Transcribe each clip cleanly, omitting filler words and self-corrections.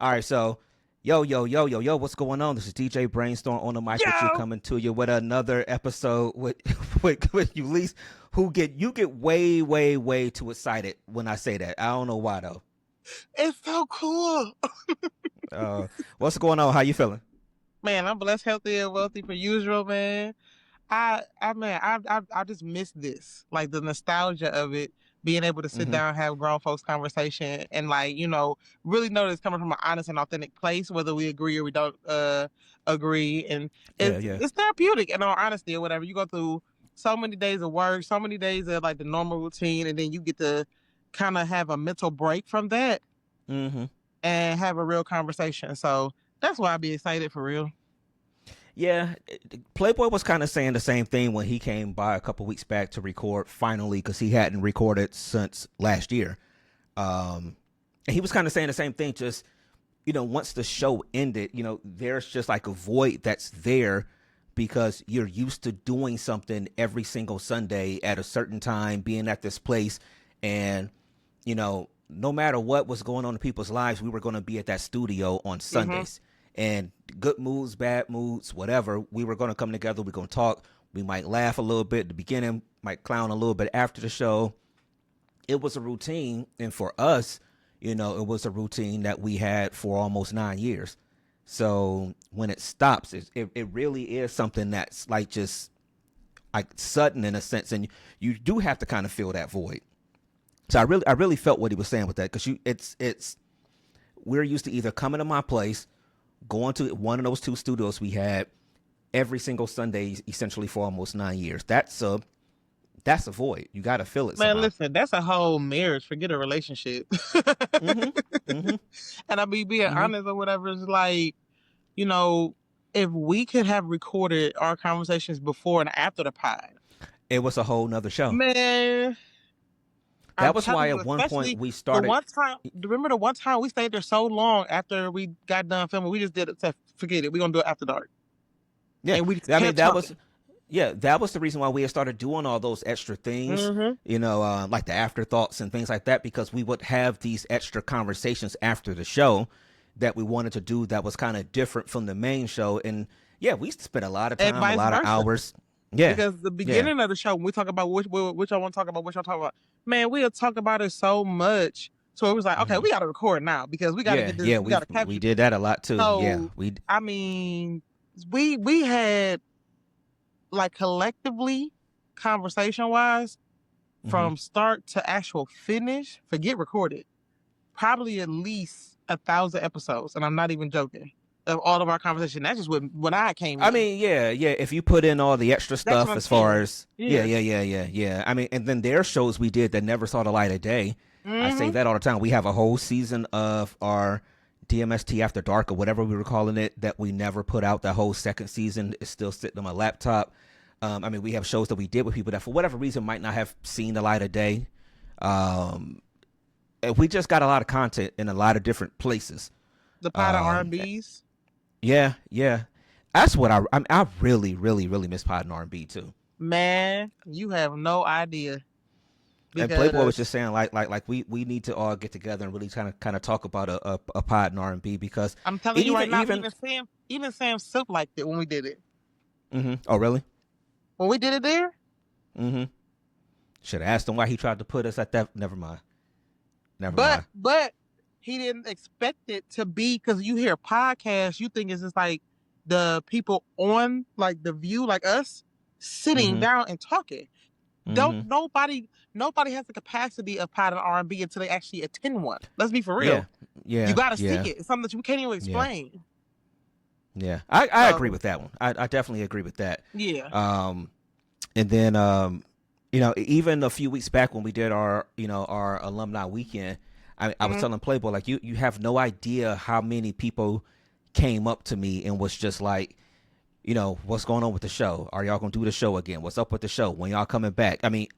All right, so yo, what's going on? This is DJ Brainstorm on the mic with you, Yo, coming to you with another episode with with Ulysses, who get way too excited when I say that. I don't know why though. it's so cool. Uh, what's going on? How you feeling? Man, I'm blessed, healthy, and wealthy per usual, man. I just miss this. Like the nostalgia of it, being able to sit Hmm. down, have grown folks conversation, and really know that it's coming from an honest and authentic place, whether we agree or we don't agree. And Yeah, it's yeah, it's therapeutic in all honesty or whatever. You go through so many days of work, so many days of like the normal routine, and then you get to kind of have a mental break from that hmm and have a real conversation. So that's why I'd be excited for real. yeah. Playboy was kind of saying the same thing when he came by a couple weeks back to record finally because he hadn't recorded since last year. And he was kind of saying the same thing, just once the show ended, there's just like a void that's there because you're used to doing something every single Sunday at a certain time, being at this place. And, no matter what was going on in people's lives, we were going to be at that studio on Mm-hmm. Sundays. And good moods, bad moods, whatever, we were going to come together. We're going to talk. We might laugh a little bit at the beginning, might clown a little bit after the show. It was a routine. And for us, it was a routine that we had for almost 9 years. So when it stops, it really is something that's like just like sudden in a sense, and you do have to kind of fill that void. So I really felt what he was saying with that because it's we're used to either coming to my place, going to one of those two studios we had every single Sunday, essentially for almost 9 years. That's a void. You got to fill it Man, somehow. listen, that's a whole marriage. Forget a relationship. Mm-hmm. Mm-hmm. And I be being Mm-hmm. honest or whatever. It's like, you know, if we could have recorded our conversations before and after the pod, It was a whole nother show. man, I'm That was telling why you, at one point especially we the started. one time, remember the one time we stayed there so long after we got done filming, we just did it. Said, forget it. We're going to do it after dark. Yeah, And we just I mean kept that was talking. yeah, that was the reason why we had started doing all those extra things, Mm-hmm. like the afterthoughts and things like that, because we would have these extra conversations after the show that we wanted to do that was kind of different from the main show. And yeah, we spent a lot of And time, a vice lot of versa. hours. Yeah, Because the yeah, beginning of the show, when we talk about which I want to talk about, which I talk about, man, we'll talk about it so much. So it was like, okay, hmm we got to record now because we got to yeah, get this, yeah. we got We to we capture did this. that a lot too. Yeah, So, we. I mean, we had like collectively, conversation wise, hmm from start to actual finish, forget recorded, probably at least 1,000 episodes, and I'm not even joking. Of all of our conversation, that's just when I came I in. mean, yeah, yeah. If you put in all the extra That's what stuff, I'm as far saying. as yeah, Yeah. yeah. I mean, and then there are shows we did that never saw the light of day. I say Mm-hmm. that all the time. We have a whole season of our DMST After Dark or whatever we were calling it that we never put out. The whole second season is still sitting on my laptop. I mean, we have shows that we did with people that for whatever reason might not have seen the light of day. And we just got a lot of content in a lot of different places. The pot of Um, R&B's. yeah, yeah. That's what I really miss Pod and R&B too. Man, you have no idea And Playboy was because just saying like we need to all get together and really kind of talk about a Pod and R&B because I'm telling you right even now, even even Sam Silk liked it when we did it. oh really When we did it there, mm-hmm should have asked him why he tried to put us at that. Never but mind. but he didn't expect it to be because you hear podcasts, you think it's just like the people on like the View, like us, sitting Mm-hmm. down and talking. Mm-hmm. Nobody has the capacity of pod and R&B until they actually attend one. Let's be for Yeah, real. You yeah, got to see yeah, it. It's something that you can't even yeah, explain. yeah. I agree So with that one. I definitely agree with that. yeah. Um, and then even a few weeks back when we did our alumni weekend, I was Mhm. telling Playboy like you have no idea how many people came up to me and was just like, what's going on with the show? Are y'all gonna do the show again? What's up with the show? When y'all coming back? I mean,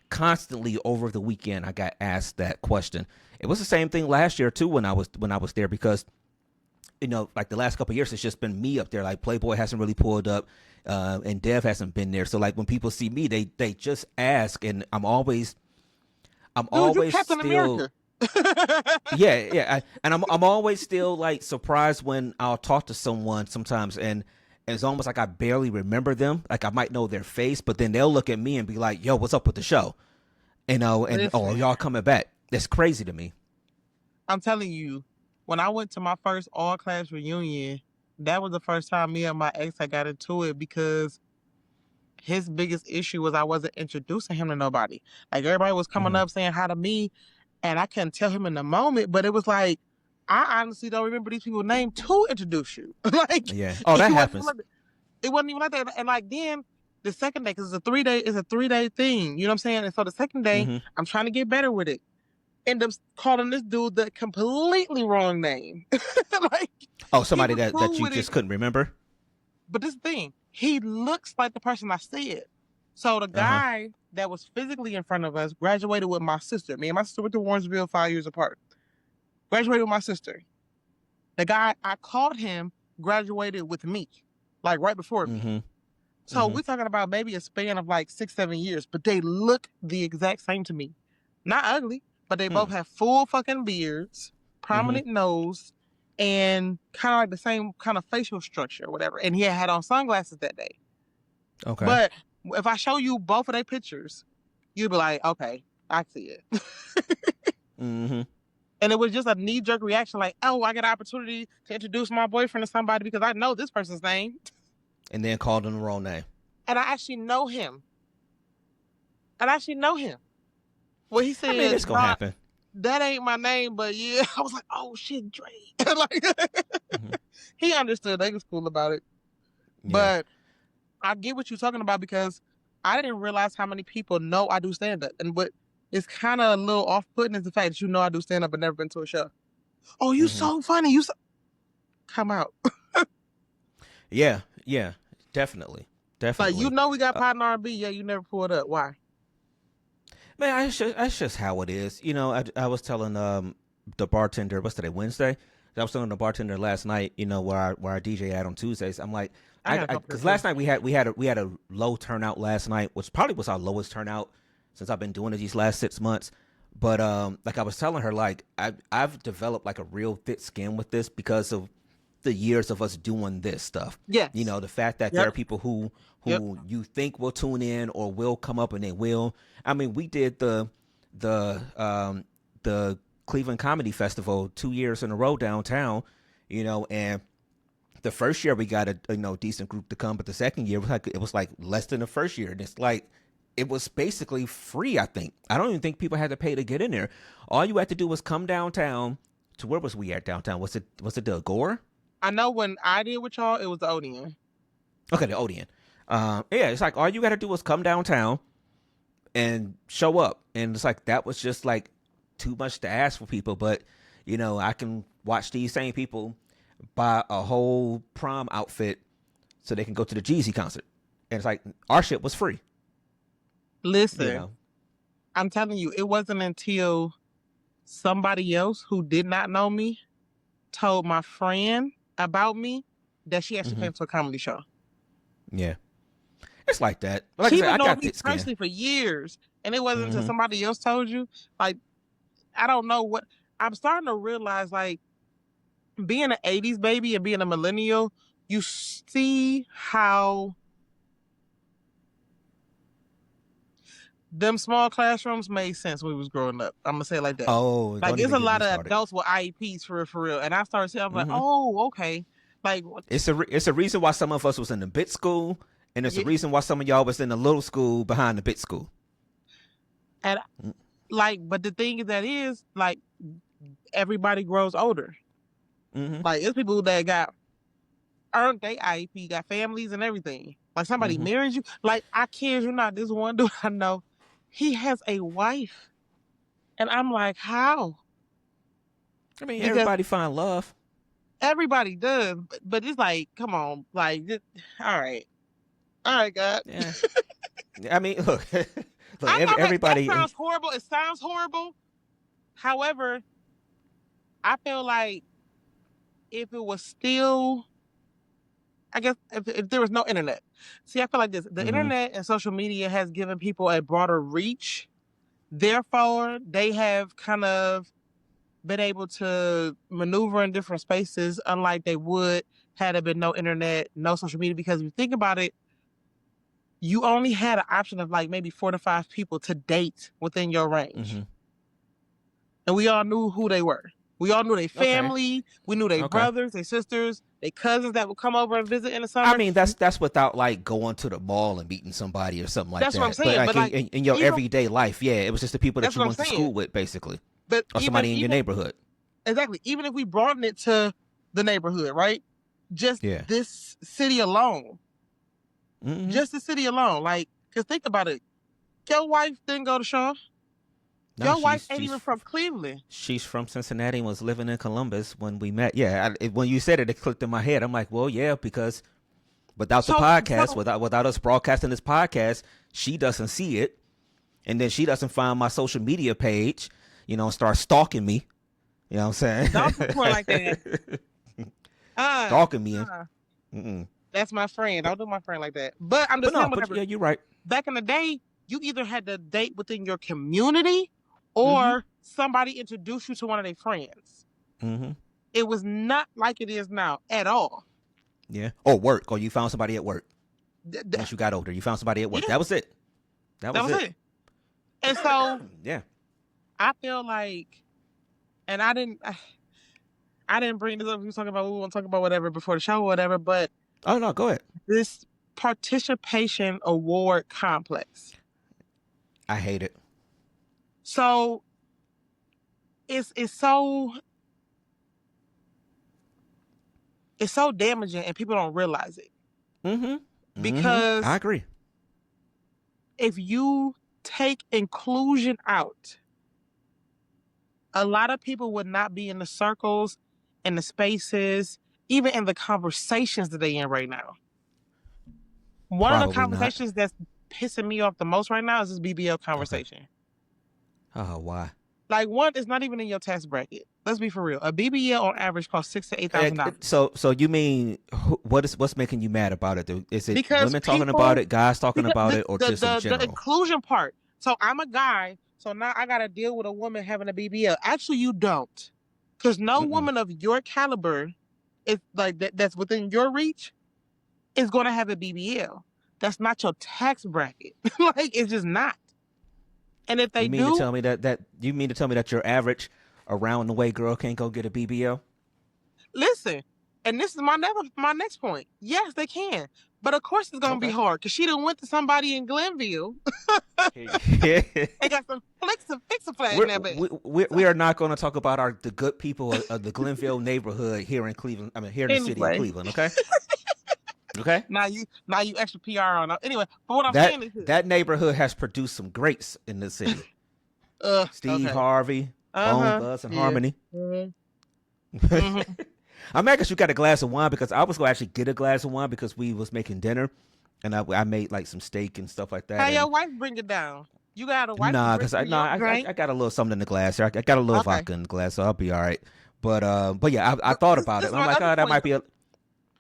constantly over the weekend I got asked that question. It was the same thing last year too when I was there because like the last couple of years, it's just been me up there. Like Playboy hasn't really pulled up, and Dev hasn't been there. So like when people see me, they just ask, and I'm always Dude, you always Captain still America. Yeah. And I'm always still like surprised when I'll talk to someone sometimes, and it's almost like I barely remember them. Like I might know their face, but then they'll look at me and be like, "Yo, what's up with the show?" And oh, Listen, y'all coming back? That's crazy to me. I'm telling you, when I went to my first all class reunion, that was the first time me and my ex had got into it because his biggest issue was I wasn't introducing him to nobody. Like everybody was coming Hmm. up saying hi to me, and I couldn't tell him in the moment, but it was like I honestly don't remember these people's name to introduce you. Like Yeah. Oh, it that wasn't even happens. like it wasn't even like that. And like then the second day, because it's a 3 day thing. You know what I'm saying? And so the second day, Hmm. I'm trying to get better with it. End up calling this dude the completely wrong name. Like Oh, he somebody was that cool you with it, just couldn't remember. but this thing, he looks like the person I said. So the Uh huh. guy that was physically in front of us graduated with my sister. Me and my sister went to Warrensville 5 years apart. Graduated with my sister. The guy I called him graduated with me, like right before me. Hmm. So Hmm. we're talking about maybe a span of like 6, 7 years, but they look the exact same to me. Not ugly, but they both Hmm. have full fucking beards, Hmm. prominent nose, and kind of like the same kind of facial structure or whatever. And he had on sunglasses that day. Okay. But if I show you both of their pictures, you'd be like, okay, I see it. Hmm. And it was just a knee jerk reaction, like, oh, I get an opportunity to introduce my boyfriend to somebody because I know this person's name. And then called him the wrong name. And I actually know him. I actually know him. Well, he I mean, said, it's gonna nah, happen. that ain't my name, but yeah. I was like, oh shit, Dre. Like Hmm. he understood. They was cool about it. Yeah. But I get what you're talking about because I didn't realize how many people know I do stand up. And what is kind of a little off putting is the fact that you know I do stand up but never been to a show. Oh, you Hmm. so funny. You so come out. Yeah. Yeah. Definitely. Like you Definitely. know we got Uh, pot in R&B. Yeah, you never pulled up. Why? Man, that's just how it is. I was telling the bartender, what's today, Wednesday? I was telling the bartender last night, where I DJ at on Tuesdays. I'm like, I I gotta come here because too. last night we had a low turnout last night, which probably was our lowest turnout since I've been doing it these last 6 months. But like I was telling her, like I've developed like a real thick skin with this because of the years of us doing this stuff. Yes. The fact that there Yep. are people who Yep. you think will tune in or will come up and they will. I mean, we did the Cleveland Comedy Festival 2 years in a row downtown, and the first year we got a decent group to come, but the second year it was like less than the first year, and it's like it was basically free. I don't even think people had to pay to get in there. All you had to do was come downtown to where was we at downtown? Was it the Agora? I know when I did with y'all, it was the Odeon. Okay, the Odeon. Yeah, it's like all you got to do is come downtown and show up, and it's like that was just like too much to ask for people. But I can watch these same people buy a whole prom outfit so they can go to the Jeezy concert, and it's like our shit was free. You Listen, know. I'm telling you, it wasn't until somebody else who did not know me told my friend about me that she actually Hmm. came to a comedy show. Yeah, it's like that. Like I She said, been I knowing got me thick skin. personally for years, and it wasn't until Hmm. somebody else told you. Like, I don't know what I'm starting to realize. Like, being an '80s baby and being a millennial, you see how them small classrooms made sense when we was growing up. I'm gonna say it like that. Oh, Like, don't it's even a get me lot of started. adults with IEPs for real. And I started seeing, I'm like, Hmm. oh, okay. Like, what? It's a reason why some of us was in the bit school, and it's a Yeah. reason why some of y'all was in the little school behind the bit school. And like, but the thing is like everybody grows older. Hmm. Like, it's people that got earned their IEP, got families and everything. Like, somebody Hmm. marries you. Like, I kid you not, this one dude I know, he has a wife, and I'm like, how? I mean, Because everybody find love. everybody does, but it's like, come on, like, all right, God. Yeah. I mean, look, look, I know that everybody. sounds horrible. It sounds horrible. However, I feel like if it was still, I guess, if there was no internet. See, I feel like this: the Hmm. internet and social media has given people a broader reach. Therefore, they have kind of. been able to maneuver in different spaces, unlike they would had there been no internet, no social media. Because if you think about it, you only had an option of like maybe 4 to 5 people to date within your range. Mm-hmm. And we all knew who they were. We all knew their Okay. family. We knew their Okay. brothers, their sisters, their cousins that would come over and visit in the summer. I mean, that's without like going to the mall and meeting somebody or something like That's that. what I'm saying. But like in your even, everyday life, yeah, it was just the people that that's you what I'm went to saying. school with, basically, But or somebody in your neighborhood. Exactly. Even if we broaden it to the neighborhood, right? Just Yeah. this city alone. Mm-hmm. Just the city alone. Like, because think about it. Your wife didn't go to Shaw. No, Your wife ain't even from Cleveland. She's from Cincinnati and was living in Columbus when we met. Yeah, when you said it, it clicked in my head. I'm like, well, yeah, because without the podcast, without us broadcasting this podcast, she doesn't see it. And then she doesn't find my social media page, start stalking me. You know what I'm saying? Don't put it like that. Stalking me. That's my friend. Don't do my friend like that. But I'm just saying, whatever. Yeah, you're right. Back in the day, you either had to date within your community or somebody introduced you to one of their friends. Mm-hmm. It was not like it is now at all. Yeah. Or work. Or you found somebody at work. Once you got older, you found somebody at work. Yeah. That was it. That was it. And so, yeah, I feel like, and I didn't bring this up. We were talking about we want to talk about whatever before the show or whatever. But oh no, go ahead. This participation award complex. I hate it. So it's so damaging and people don't realize it. Mm-hmm. Because I agree. If you take inclusion out, a lot of people would not be in the circles, in the spaces, even in the conversations that they're in right now. One of the conversations that's pissing me off the most right now is this BBL conversation. Okay. Oh, why? Like, one, it's not even in your tax bracket. Let's be for real. A BBL on average costs $6,000 to $8,000. So you mean what's making you mad about it? Is it because women talking about it, guys talking about it, or just in general? The inclusion part. So I'm a guy, so now I got to deal with a woman having a BBL. Actually, you don't, because no woman of your caliber, is like that's within your reach, is going to have a BBL. That's not your tax bracket. Like, it's just not. And if they you mean to tell me that your average around the way girl can't go get a BBL? Listen, and this is my next point. Yes, they can, but of course it's gonna be hard because she done went to somebody in Glenville and got some fix-a-flag in that bitch. We are not going to talk about the good people of the Glenville neighborhood here in Cleveland. I mean, here in the city of Cleveland. Okay. Okay. Now you extra PR on it. Anyway, but what I'm saying is that neighborhood has produced some greats in the city. Steve Harvey, Bone Thugs and Harmony. I'm mad because you got a glass of wine because I was gonna actually get a glass of wine because we was making dinner, and I made like some steak and stuff like that. How your wife bring it down? You got a wife? Nah, because I got a little something in the glass here. I got a little vodka in the glass, so I'll be all right. But yeah, I thought about it. I'm like,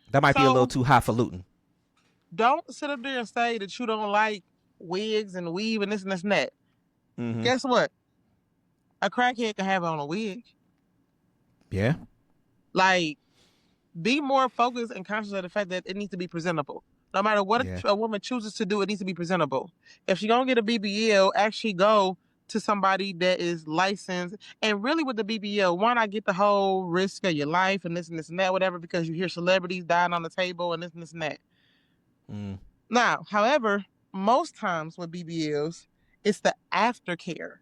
that might be a little too highfalutin. Don't sit up there and say that you don't like wigs and weave and this and that. Guess what? A crackhead can have on a wig. Yeah. Like, be more focused and conscious of the fact that it needs to be presentable. No matter what a woman chooses to do, it needs to be presentable. If she's going to get a BBL, actually go to somebody that is licensed. And really with the BBL, why not get the whole risk of your life and this and that, whatever, because you hear celebrities dying on the table and this and that. Now, however, most times with BBLs, it's the aftercare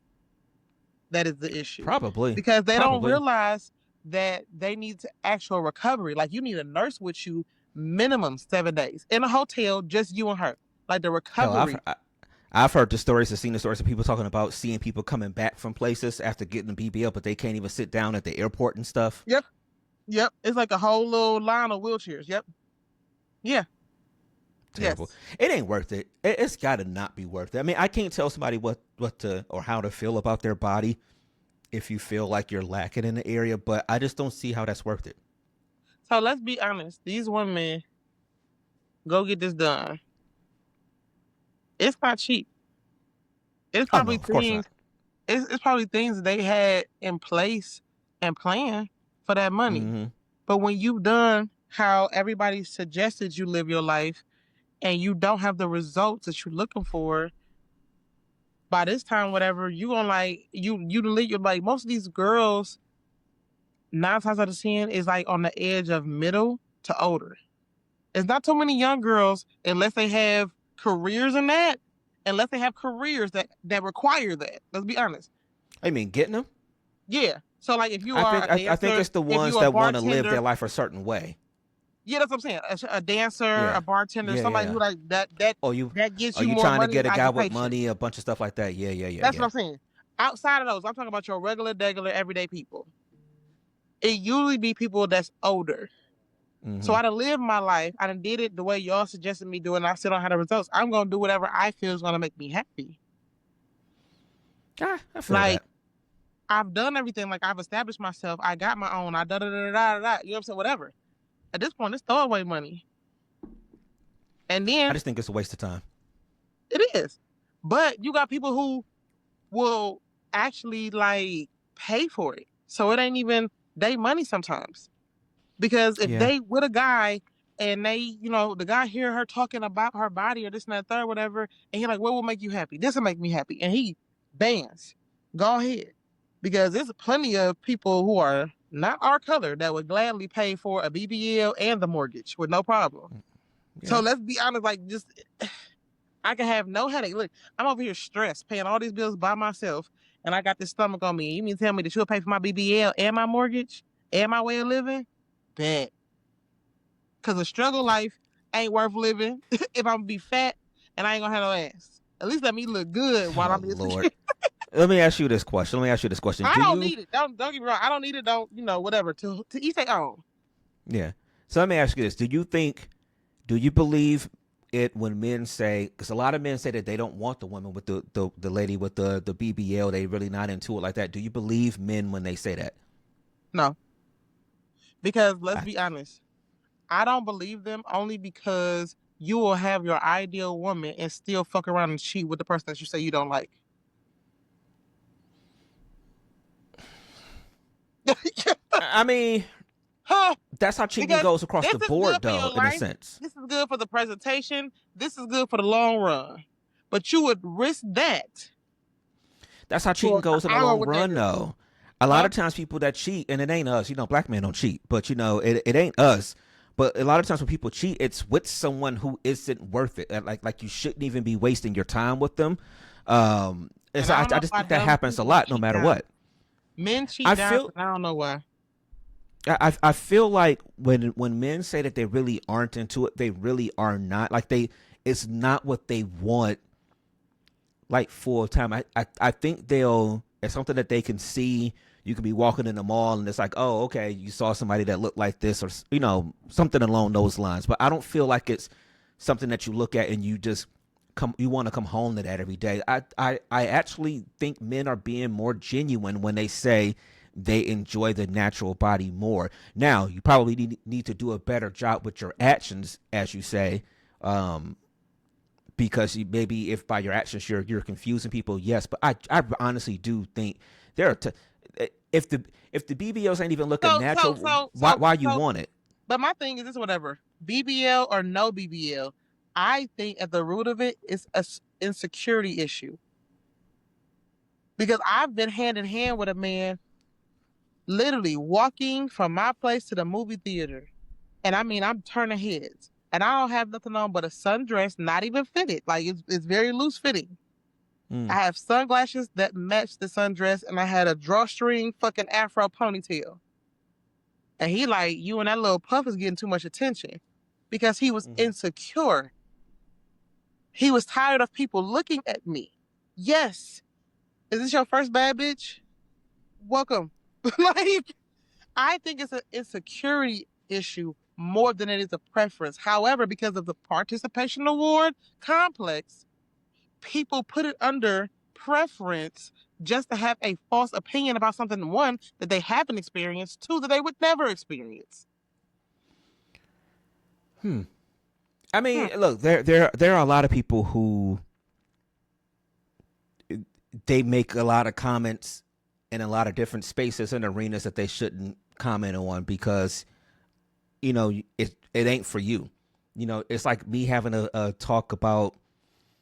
that is the issue. Probably. Because they don't realize that they need actual recovery. Like, you need a nurse with you minimum 7 days in a hotel, just you and her. Like, the recovery. Hell, I've heard the stories and seen the stories of people talking about seeing people coming back from places after getting the BBL, but they can't even sit down at the airport and stuff. Yep. It's like a whole little line of wheelchairs. Yep. Yeah. Terrible. Yes. It ain't worth it. It's got to not be worth it. I mean, I can't tell somebody what to or how to feel about their body if you feel like you're lacking in the area, but I just don't see how that's worth it. So let's be honest. These women go get this done. It's not cheap. It's probably things. It's probably things they had in place and plan for that money. Mm-hmm. But when you've done how everybody suggested you live your life and you don't have the results that you're looking for, by this time, whatever, you gonna like you live your like most of these girls 9 times out of 10 is like on the edge of middle to older. It's not too many young girls unless they have careers in that, unless they have careers that require that. Let's be honest. I mean, getting them. Yeah. So like if you I are think a I think dancer, it's the if ones you a that want to live their bartender, life a certain way. yeah, that's what I'm saying. A dancer, Yeah, a bartender, yeah, yeah, somebody yeah. who like that Or you, that gets are you you more trying to money get and a guy with occupation. money, a bunch of stuff like that? Yeah, yeah, yeah, That's what yeah. I'm saying. Outside of those, I'm talking about your regular, everyday people. It usually be people that's older. So Mm-hmm. I done lived my life. I done did it the way y'all suggested me do it, and I still don't have the results. I'm gonna do whatever I feel is gonna make me happy. I feel Like that. I've done everything. Like I've established myself. I got my own. I da da da da da da. You know what I'm saying? Whatever. At this point, it's throwaway money. And I then just think it's a waste of time. it is. But you got people who will actually like pay for it. So it ain't even they money sometimes. Because if Yeah. they with a guy and they, the guy hear her talking about her body or this and that third, whatever, and he like, what will make you happy? This will make me happy. And he bans. Go ahead. Because there's plenty of people who are not our color that would gladly pay for a BBL and the mortgage with no problem. So Yeah. let's be honest, like just I can have no headache. Look, I'm over here stressed, paying all these bills by myself, and I got this stomach on me. You mean to tell me that you'll pay for my BBL and my mortgage and my way of living? Bet. Because a struggle life ain't worth living if I'm gonna be fat and I ain't gonna have no ass. At least let me look good while Oh I'm Lord. insecure. Let me ask you this question. I Do don't you? need it. Don't get me wrong. I don't need it. Don't whatever. To each their own. Yeah. So let me ask you this: Do you believe it when men say? Because a lot of men say that they don't want the woman with the lady with the BBL. They really not into it like that. Do you believe men when they say that? No, because let's I, be honest. I don't believe them only because you will have your ideal woman and still fuck around and cheat with the person that you say you don't like. I mean, Huh? that's how cheating Because goes across this the is good board, for your though, in a life. sense. This is good for the presentation. This is good for the long run. But you would risk that That's how cheating for an goes in the hour long with that run, girl. though. A lot Huh? of times, people that cheat, and it ain't us. Black men don't cheat, but it ain't us. But a lot of times when people cheat, it's with someone who isn't worth it. Like you shouldn't even be wasting your time with them. And I don't I know just why think that dumb happens a people lot, no cheat matter down. what. Men cheat I down, feel and I don't know why. I feel like when men say that they really aren't into it, they really are not. Like it's not what they want. Like full time, I think it's something that they can see. You can be walking in the mall and it's like, oh, okay, you saw somebody that looked like this, or something along those lines. But I don't feel like it's something that you look at and you want to come home to that every day. I actually think men are being more genuine when they say they enjoy the natural body more. Now, you probably need to do a better job with your actions, as you say, because maybe if by your actions you're confusing people. Yes, but I honestly do think there are if the BBLs ain't even looking So, so, natural, so, so, why you so, want it? but my thing is this: whatever, BBL or no BBL, I think at the root of it is a insecurity issue. Because I've been hand in hand with a man, literally walking from my place to the movie theater, and I mean I'm turning heads, and I don't have nothing on but a sundress, not even fitted, like it's very loose fitting. I Mm, have sunglasses that match the sundress, and I had a drawstring fucking afro ponytail. And he like, you and that little puff is getting too much attention because he was mm-hmm. insecure. He was tired of people looking at me. Yes. Is this your first bad bitch? Welcome. Like, I think it's an insecurity issue more than it is a preference. However, because of the participation award complex, people put it under preference just to have a false opinion about something, one, that they haven't experienced, two, that they would never experience. I Hmm. mean, look, there are a lot of people who they make a lot of comments in a lot of different spaces and arenas that they shouldn't comment on because it ain't for you. It's like me having a talk about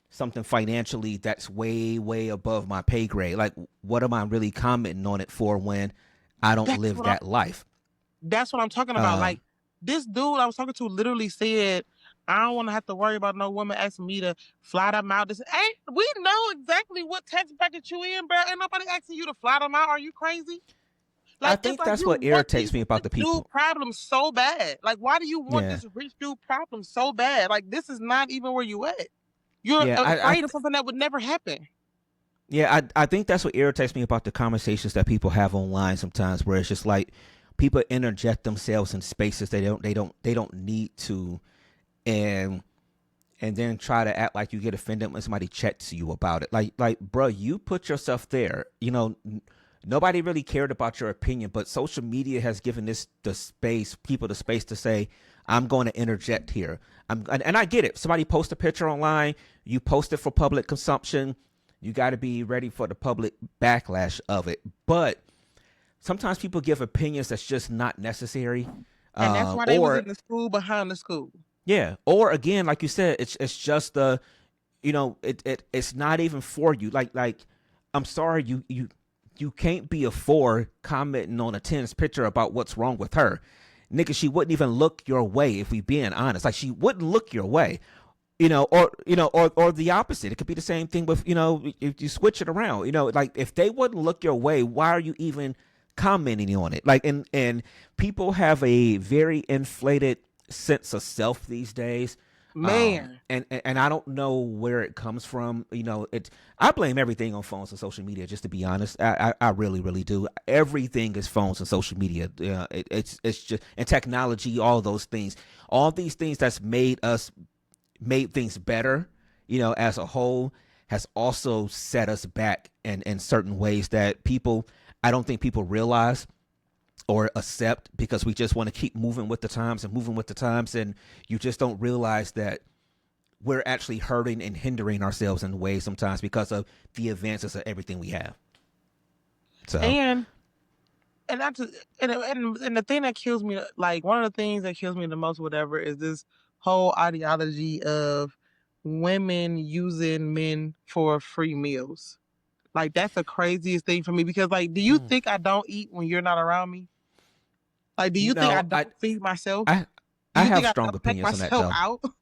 something financially that's way, way above my pay grade. Like, what am I really commenting on it for when I don't That's live what that life? that's what I'm talking about. Like, this dude I was talking to literally said, I don't want to have to worry about no woman asking me to fly them out. This ain't we know exactly what tax bracket you in, bro. Ain't nobody asking you to fly them out. Are you crazy? I Like, it's think like that's you what want these irritates me about rich the dude people. problems so bad. Like, why do you want Yeah. this rich dude problem so bad? Like, this is not even where you at. You're Yeah. afraid of something that would never happen. Yeah, I think that's what irritates me about the conversations that people have online sometimes, where it's just like people interject themselves in spaces they don't need to, and then try to act like you get offended when somebody chats you about it. Like, bro, you put yourself there. Nobody really cared about your opinion, but social media has given people the space to say, I'm going to interject here. And I get it. Somebody posts a picture online, you post it for public consumption. You got to be ready for the public backlash of it. But sometimes people give opinions that's just not necessary. And that's why they was Or in the school behind the school. yeah, or again, like you said, it's just it's not even for you. Like I'm sorry, you can't be a 4 commenting on a 10's picture about what's wrong with her. Nigga, she wouldn't even look your way if we being honest. Like, she wouldn't look your way. Or the opposite. It could be the same thing with, if you switch it around, like, if they wouldn't look your way, why are you even commenting on it? Like, and people have a very inflated sense of self these days. Man. And I don't know where it comes from. I blame everything on phones and social media. Just to be honest, I really, really do. Everything is phones and social media. It's just, and technology, all those things, all these things that's made things better, as a whole, has also set us back in certain ways that I don't think people realize or accept, because we just want to keep moving with the times, and you just don't realize that we're actually hurting and hindering ourselves in ways sometimes because of the advances of everything we have. So, And that's and the thing that kills me, like, one of the things that kills me the most, whatever, is this whole ideology of women using men for free meals. Like, that's the craziest thing for me, because, like, do you think I don't eat when you're not around me? Like, do you think I I don't feed myself? I Do I you think have I strong don't take opinions on that, myself though. out?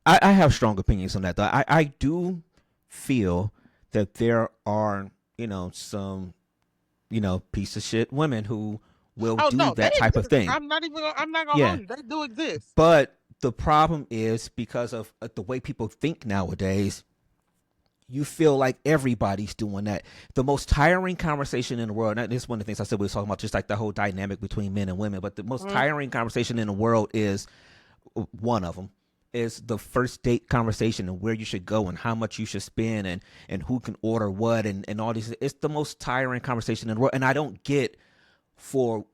I have strong opinions on that, though. I do feel that there are, some, piece of shit women who will Oh do no, they that type of exist. thing. I'm not gonna Yeah. hold you. They do exist. But the problem is, because of the way people think nowadays, you feel like everybody's doing that. The most tiring conversation in the world, and this is one of the things I said we were talking about, just like the whole dynamic between men and women, but the most tiring conversation in the world is, one of them is the first date conversation, and where you should go and how much you should spend, and who can order what, and all these. It's the most tiring conversation in the world. And I don't get for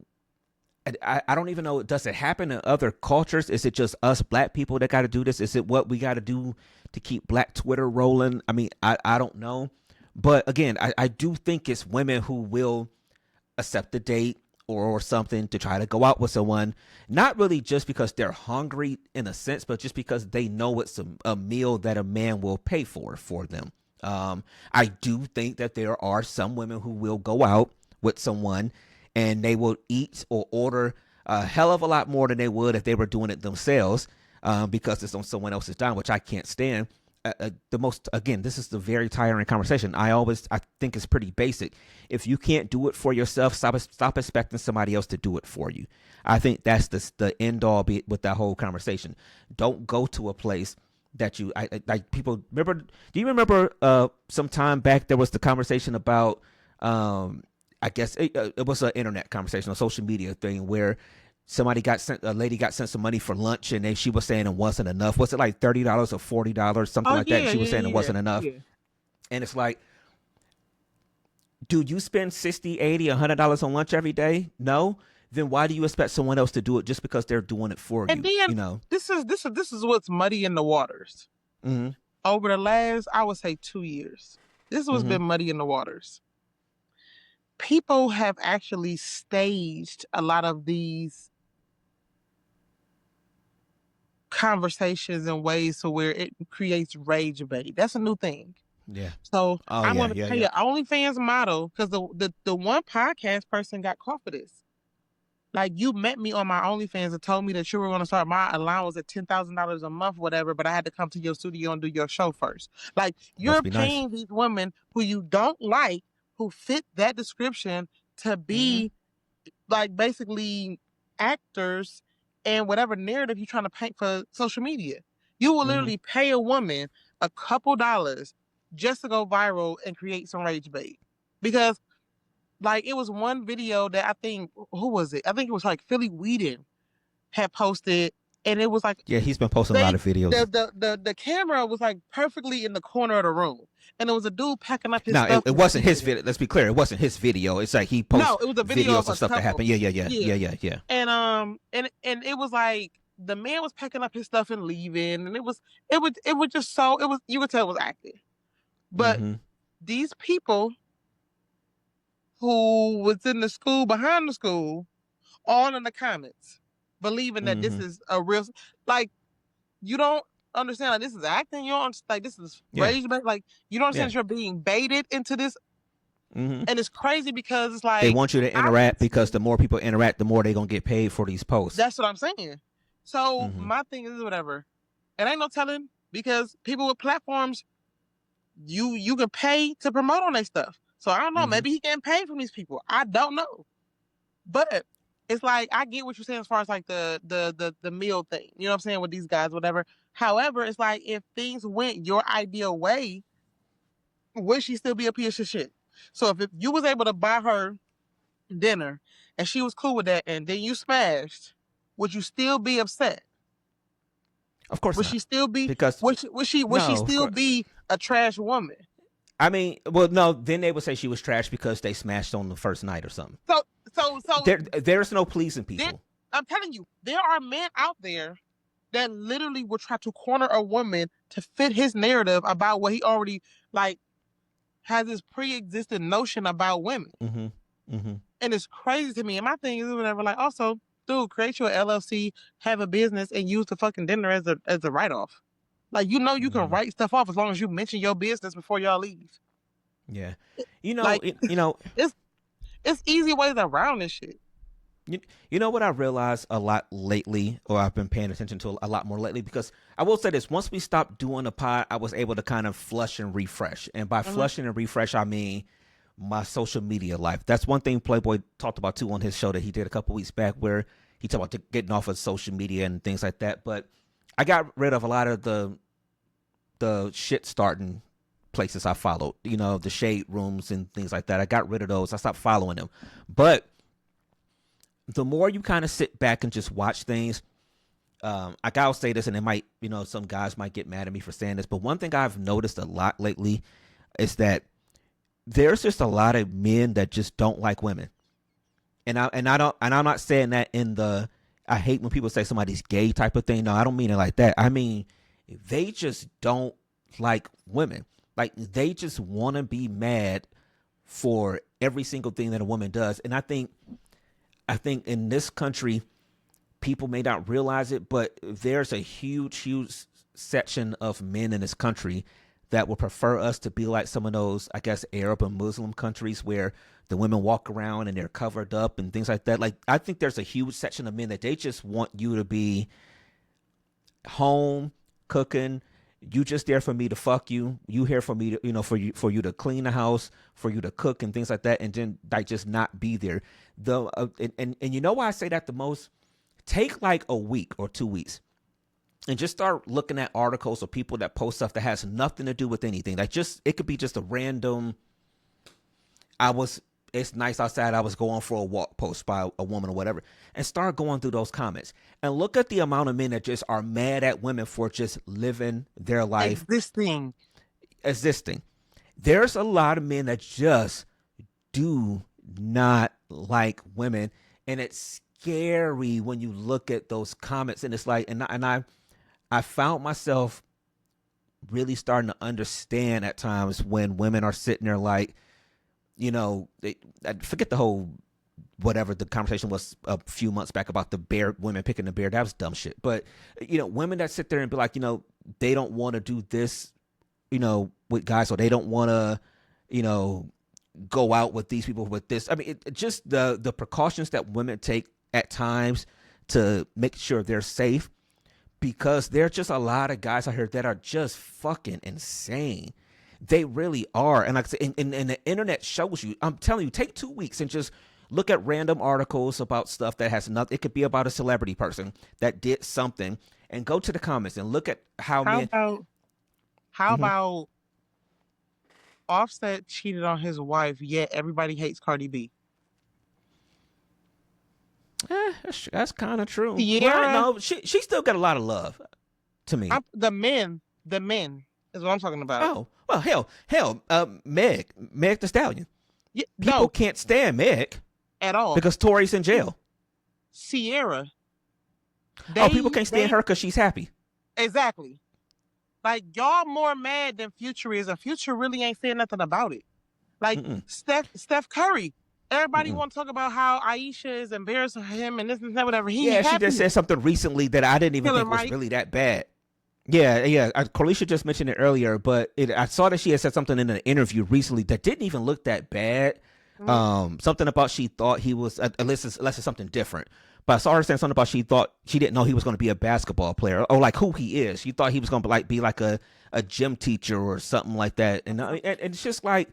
I don't even know, does it happen in other cultures? Is it just us black people that got to do this? Is it what we got to do to keep black Twitter rolling? I mean, I don't know. But again, I do think it's women who will accept a date or something to try to go out with someone, not really just because they're hungry in a sense, but just because they know it's a meal that a man will pay for them. I do think that there are some women who will go out with someone and they will eat or order a hell of a lot more than they would if they were doing it themselves, because it's on someone else's dime, which I can't stand. This is the very tiring conversation. I think it's pretty basic. If you can't do it for yourself, stop expecting somebody else to do it for you. I think that's the end all be with that whole conversation. Don't go to a place that like people remember. Do you remember some time back there was the conversation about, I guess it was an internet conversation, a social media thing, where a lady got sent some money for lunch, and then she was saying it wasn't enough. Was it like $30 or $40, something like that? And she was saying it wasn't enough. Yeah. And it's like, dude, you spend $60, $80, $100 on lunch every day? No? Then why do you expect someone else to do it just because they're doing it for And you? then this is what's muddy in the waters. Mm-hmm. Over the last, I would say, 2 years, this has Mm-hmm. been muddy in the waters. people have actually staged a lot of these conversations in ways to where it creates rage bait. That's a new thing. Yeah. So Oh I'm yeah, gonna yeah, pay yeah. an OnlyFans model because the one podcast person got caught for this. Like you met me on my OnlyFans and told me that you were gonna start my allowance at $10,000 a month, whatever, but I had to come to your studio and do your show first. Like Must you're be nice. paying these women who you don't like, who fit that description, to Mm-hmm. be like basically actors and whatever narrative you're trying to paint for social media. You will Mm-hmm. literally pay a woman a couple dollars just to go viral and create some rage bait. Because like it was one video that I think who was it? I think it was like Philly Whedon had posted, and it was like Yeah, he's been posting a lot they of videos. the camera was like perfectly in the corner of the room, and it was a dude packing up his No, stuff it and was wasn't his leaving. video. Let's be clear, it wasn't his video. It's like he No, posts it was a video of videos of a stuff that couple. happened. Yeah, yeah, yeah, Yeah, yeah, yeah, yeah. and it was like the man was packing up his stuff and leaving, and it was just so it was you could tell it was acting. But Mm-hmm. these people who was in the school behind the school, all in the comments, believing that this Mm-hmm. is a real like you don't understand like this is acting. You don't like this is Yeah, rage bait. Like you don't understand yeah. that you're being baited into this, Mm-hmm. and it's crazy because it's They like want you to I can interact because see. the more people interact, the more they're gonna get paid for these posts. That's what I'm saying. So Mm-hmm. my thing is whatever. It ain't no telling because people with platforms, you can pay to promote on their stuff. So I don't know. Mm-hmm. Maybe he getting paid from these people. I don't know. But it's like I get what you're saying as far as like the meal thing. You know what I'm saying with these guys, whatever. However, it's like if things went your ideal way, would she still be a piece of shit? So if you was able to buy her dinner and she was cool with that, and then you smashed, would you still be upset? Of course Would not, she still be? because Would she no, of still course. be a trash woman? I mean, well, no. Then they would say she was trash because they smashed on the first night or something. So There's no pleasing there, people. I'm telling you, there are men out there that literally will try to corner a woman to fit his narrative about what he already like has this pre-existing notion about women, Mm-hmm. Mm-hmm. and it's crazy to me. And my thing is whatever, like also, dude, create your LLC, have a business, and use the fucking dinner as a write-off. Like you can Mm-hmm. write stuff off as long as you mention your business before y'all leave. Yeah. Like You know, it's it's easy ways around this shit. You, you know what I realized a lot lately, or I've been paying attention to a lot more lately, because I will say this: once we stopped doing the pod, I was able to kind of flush and refresh. And by Mhm. flushing and refresh, I mean my social media life. That's one thing Playboy talked about too on his show that he did a couple weeks back, where he talked about getting off of social media and things like that. But I got rid of a lot of the shit starting places I followed. You know, the shade rooms and things like that. I got rid of those. I stopped following them, but the more you kind of sit back and just watch things, I gotta say this, and it might, some guys might get mad at me for saying this, but one thing I've noticed a lot lately is that there's just a lot of men that just don't like women, and I'm not saying that in the I hate when people say somebody's gay type of thing. No, I don't mean it like that. I mean they just don't like women. Like they just want to be mad for every single thing that a woman does, and I think in this country, people may not realize it, but there's a huge section of men in this country that would prefer us to be like some of those, I guess, Arab and Muslim countries where the women walk around and they're covered up and things like that. Like, I think there's a huge section of men that they just want you to be home, cooking. You just there for me to fuck you. You here for me to, for you to clean the house, for you to cook and things like that, and then like just not be there. And you know why I say that the most? Take like a week or 2 weeks and just start looking at articles of people that post stuff that has nothing to do with anything. Like it could be just a random. It's nice outside. I was going for a walk post by a woman or whatever, and start going through those comments and look at the amount of men that just are mad at women for just living their life existing. There's a lot of men that just do not like women, and it's scary when you look at those comments, and it's like, I found myself really starting to understand at times when women are sitting there like, I forget the whole whatever the conversation was a few months back about the bear women picking the bear. That was dumb shit. But women that sit there and be like, they don't want to do this, with guys, or they don't want to, go out with these people with this. I mean, just the precautions that women take at times to make sure they're safe, because there's just a lot of guys out here that are just fucking insane. They really are. And like I said, and the internet shows you. I'm telling you, take 2 weeks and just look at random articles about stuff that has nothing. It could be about a celebrity person that did something, and go to the comments and look at how men. How about Offset cheated on his wife, yet everybody hates Cardi B? That's kind of true. Sierra, no, she still got a lot of love to me. The men is what I'm talking about. Oh, well, hell, Meg the Stallion. Yeah, People can't stand Meg at all because Tory's in jail. Sierra. People can't stand her because she's happy. Exactly. Like, y'all more mad than Future is, and Future really ain't saying nothing about it. Like, Steph Curry. Everybody want to talk about how Aisha is embarrassing him and this and that, whatever. She just said something recently that I didn't even think was really that bad. Yeah. Carlisha just mentioned it earlier, but I saw that she had said something in an interview recently that didn't even look that bad. Something about she thought he was, unless it's something different. But I saw her saying something about she thought she didn't know he was going to be a basketball player, or like who he is. She thought he was going to be like a gym teacher or something like that. And it's just like,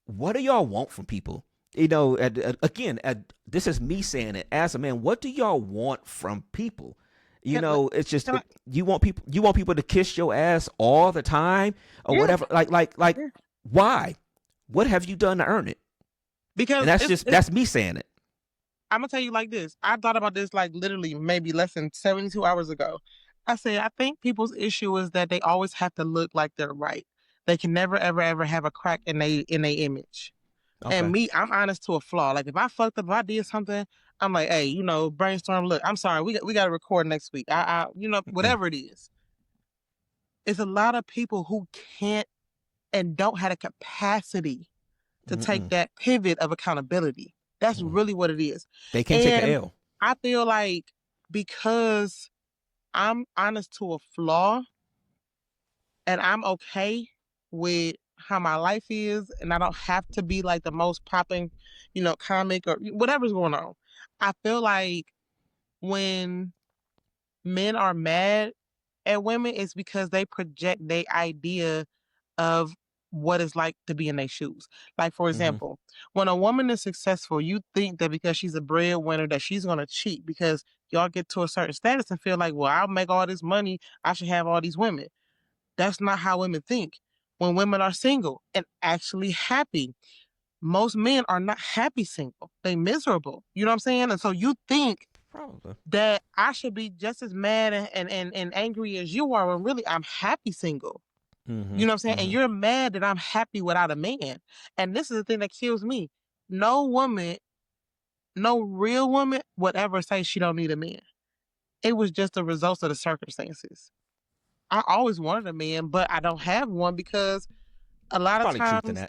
what do y'all want from people? Again, this is me saying it as a man. What do y'all want from people? It's just you want people to kiss your ass all the time or whatever. Like why? What have you done to earn it? Because that's me saying it. I'm gonna tell you like this. I thought about this like literally maybe less than 72 hours ago. I said, I think people's issue is that they always have to look like they're right. They can never, ever, ever have a crack in their image. Okay. And me, I'm honest to a flaw. Like, if I fucked up, if I did something, I'm like, hey, brainstorm. Look, I'm sorry. We got to record next week. Whatever it is. It's a lot of people who can't and don't have the capacity to take that pivot of accountability. That's really what it is. They can't take an L. I feel like because I'm honest to a flaw and I'm okay with how my life is, and I don't have to be like the most popping, comic or whatever's going on. I feel like when men are mad at women, it's because they project their idea of what it's like to be in their shoes. Like, for example, when a woman is successful, you think that because she's a breadwinner that she's going to cheat because y'all get to a certain status and feel like, well, I'll make all this money, I should have all these women. That's not how women think. When women are single and actually happy, most men are not happy single. They miserable. You know what I'm saying? And so you think that I should be just as mad and angry as you are when really I'm happy single. You know what I'm saying? And you're mad that I'm happy without a man. And this is the thing that kills me. No real woman would ever say she don't need a man. It was just the results of the circumstances. I always wanted a man, but I don't have one because a lot of times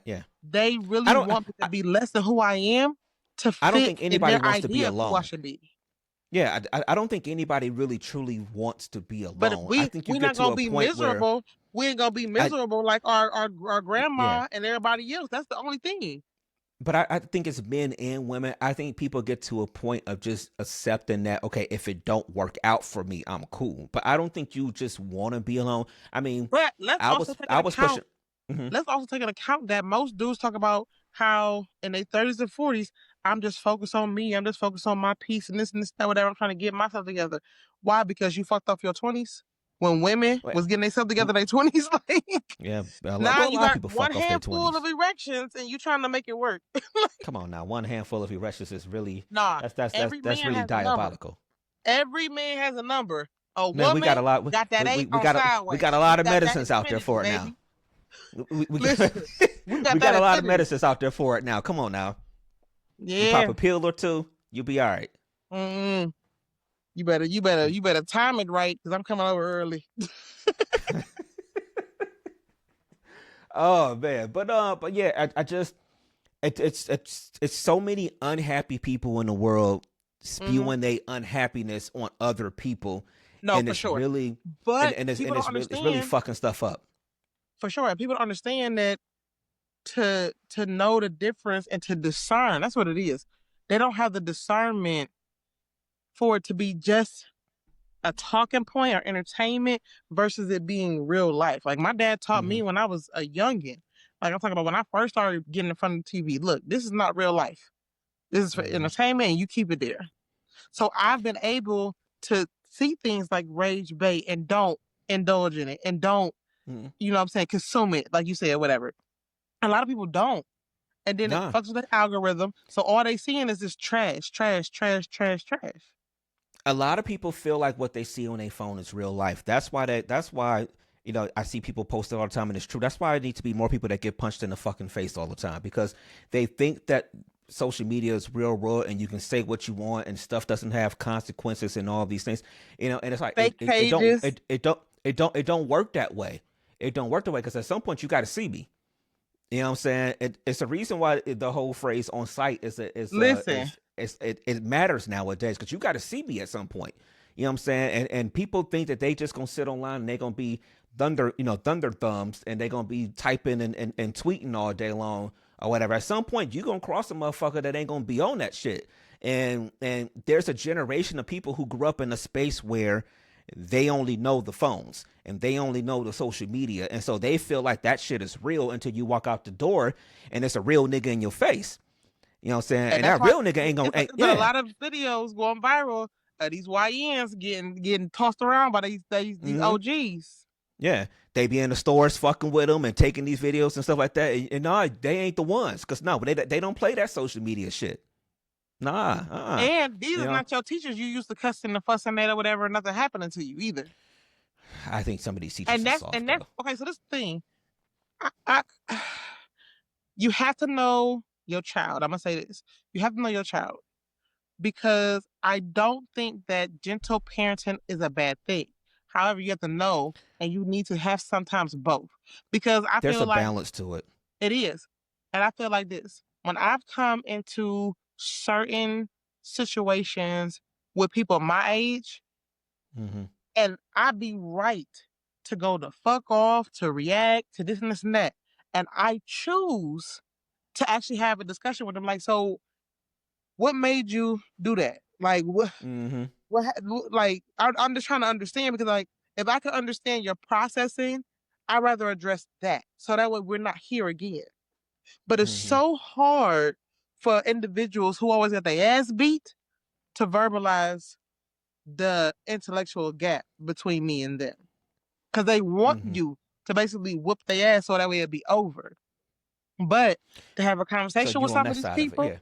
they really want me to be less than who I am to fit I don't think anybody in their wants to be idea of alone. who I should be. Yeah, I don't think anybody really truly wants to be alone. But if I think we're not gonna be miserable, we ain't gonna be miserable like our grandma and everybody else. That's the only thing. But I think it's men and women. I think people get to a point of just accepting that, okay, if it don't work out for me, I'm cool. But I don't think you just want to be alone. I mean, but let's also take into account that most dudes talk about how in their 30s and 40s, I'm just focused on me. I'm just focused on my peace and this, that, whatever. I'm trying to get myself together. Why? Because you fucked off your 20s when women was getting themselves together in their 20s. Like, now you got one handful of erections and you trying to make it work. Come on now, one handful of erections is really that's really diabolical. Every man has a number. A man, woman we got a lot. Got that we got a lot of medicines out there for it now. We got a lot of medicines out there for it now. Come on now. Yeah. You pop a pill or two, you'll be all right. You better time it right because I'm coming over early. Oh man, but yeah, I just It's so many unhappy people in the world Hmm. spewing their unhappiness on other people, No, and for it's sure. really But and people don't it's really understand, fucking stuff up. for sure. People don't understand that to know the difference and to discern. That's what it is. They don't have the discernment for it to be just a talking point or entertainment versus it being real life. Like my dad taught Hmm. me when I was a youngin. Like I'm talking about when I first started getting in front of the TV. Look, this is not real life. This is for Hmm. entertainment, and you keep it there. So I've been able to see things like rage bait and don't indulge in it and don't, Hmm. you know what I'm saying, consume it, like you said, whatever. A lot of people don't. And then it Nah, fucks with the algorithm. So all they seeing is this trash, trash, trash, trash, trash. a lot of people feel like what they see on their phone is real life. That's why I see people post it all the time, and it's true. That's why I need to be more people that get punched in the fucking face all the time, because they think that social media is real world and you can say what you want and stuff doesn't have consequences and all these things. And it's like Fake pages. it don't work that way. It don't work that way, because at some point you got to see me. You know what I'm saying? It's a reason why the whole phrase on site Listen, it matters nowadays, because you got to see me at some point. You know what I'm saying? And people think that they just gonna sit online and they gonna be thunder thumbs, and they gonna be typing and tweeting all day long or whatever. At some point, you gonna cross a motherfucker that ain't gonna be on that shit. And there's a generation of people who grew up in a space where they only know the phones and they only know the social media, and so they feel like that shit is real until you walk out the door and it's a real nigga in your face. You know what I'm saying? and And that's that why real nigga ain't gonna it's, ain't, it's been a yeah. lot of videos going viral of these YNs getting tossed around by these Mm-hmm. OGs. Yeah, they be in the stores fucking with them and taking these videos and stuff like that. And no, they ain't the ones, because no, they don't play that social media shit. Nah, And these you are know, not your teachers you used to cussing and fussing at or whatever, nothing happening to you either. I think some of these teachers And are that's soft and that's though. okay. So this thing, I you have to know your child. I'm gonna say this: you have to know your child because I don't think that gentle parenting is a bad thing. However, you have to know, and you need to have sometimes both because I There's feel a like balance to it. it is, and I feel like this when I've come into certain situations with people my age, Hmm. and I be right to go the fuck off, to react, to this and this and that. And I choose to actually have a discussion with them. Like, so what made you do that? Like, Hmm. like, I'm just trying to understand because, like, if I could understand your processing, I'd rather address that. So that way we're not here again. But it's Hmm. so hard for individuals who always got their ass beat to verbalize the intellectual gap between me and them. Because they want Hmm. you to basically whoop their ass so that way it'd be over. But to have a So conversation with you on some of that these side of it, people, yeah.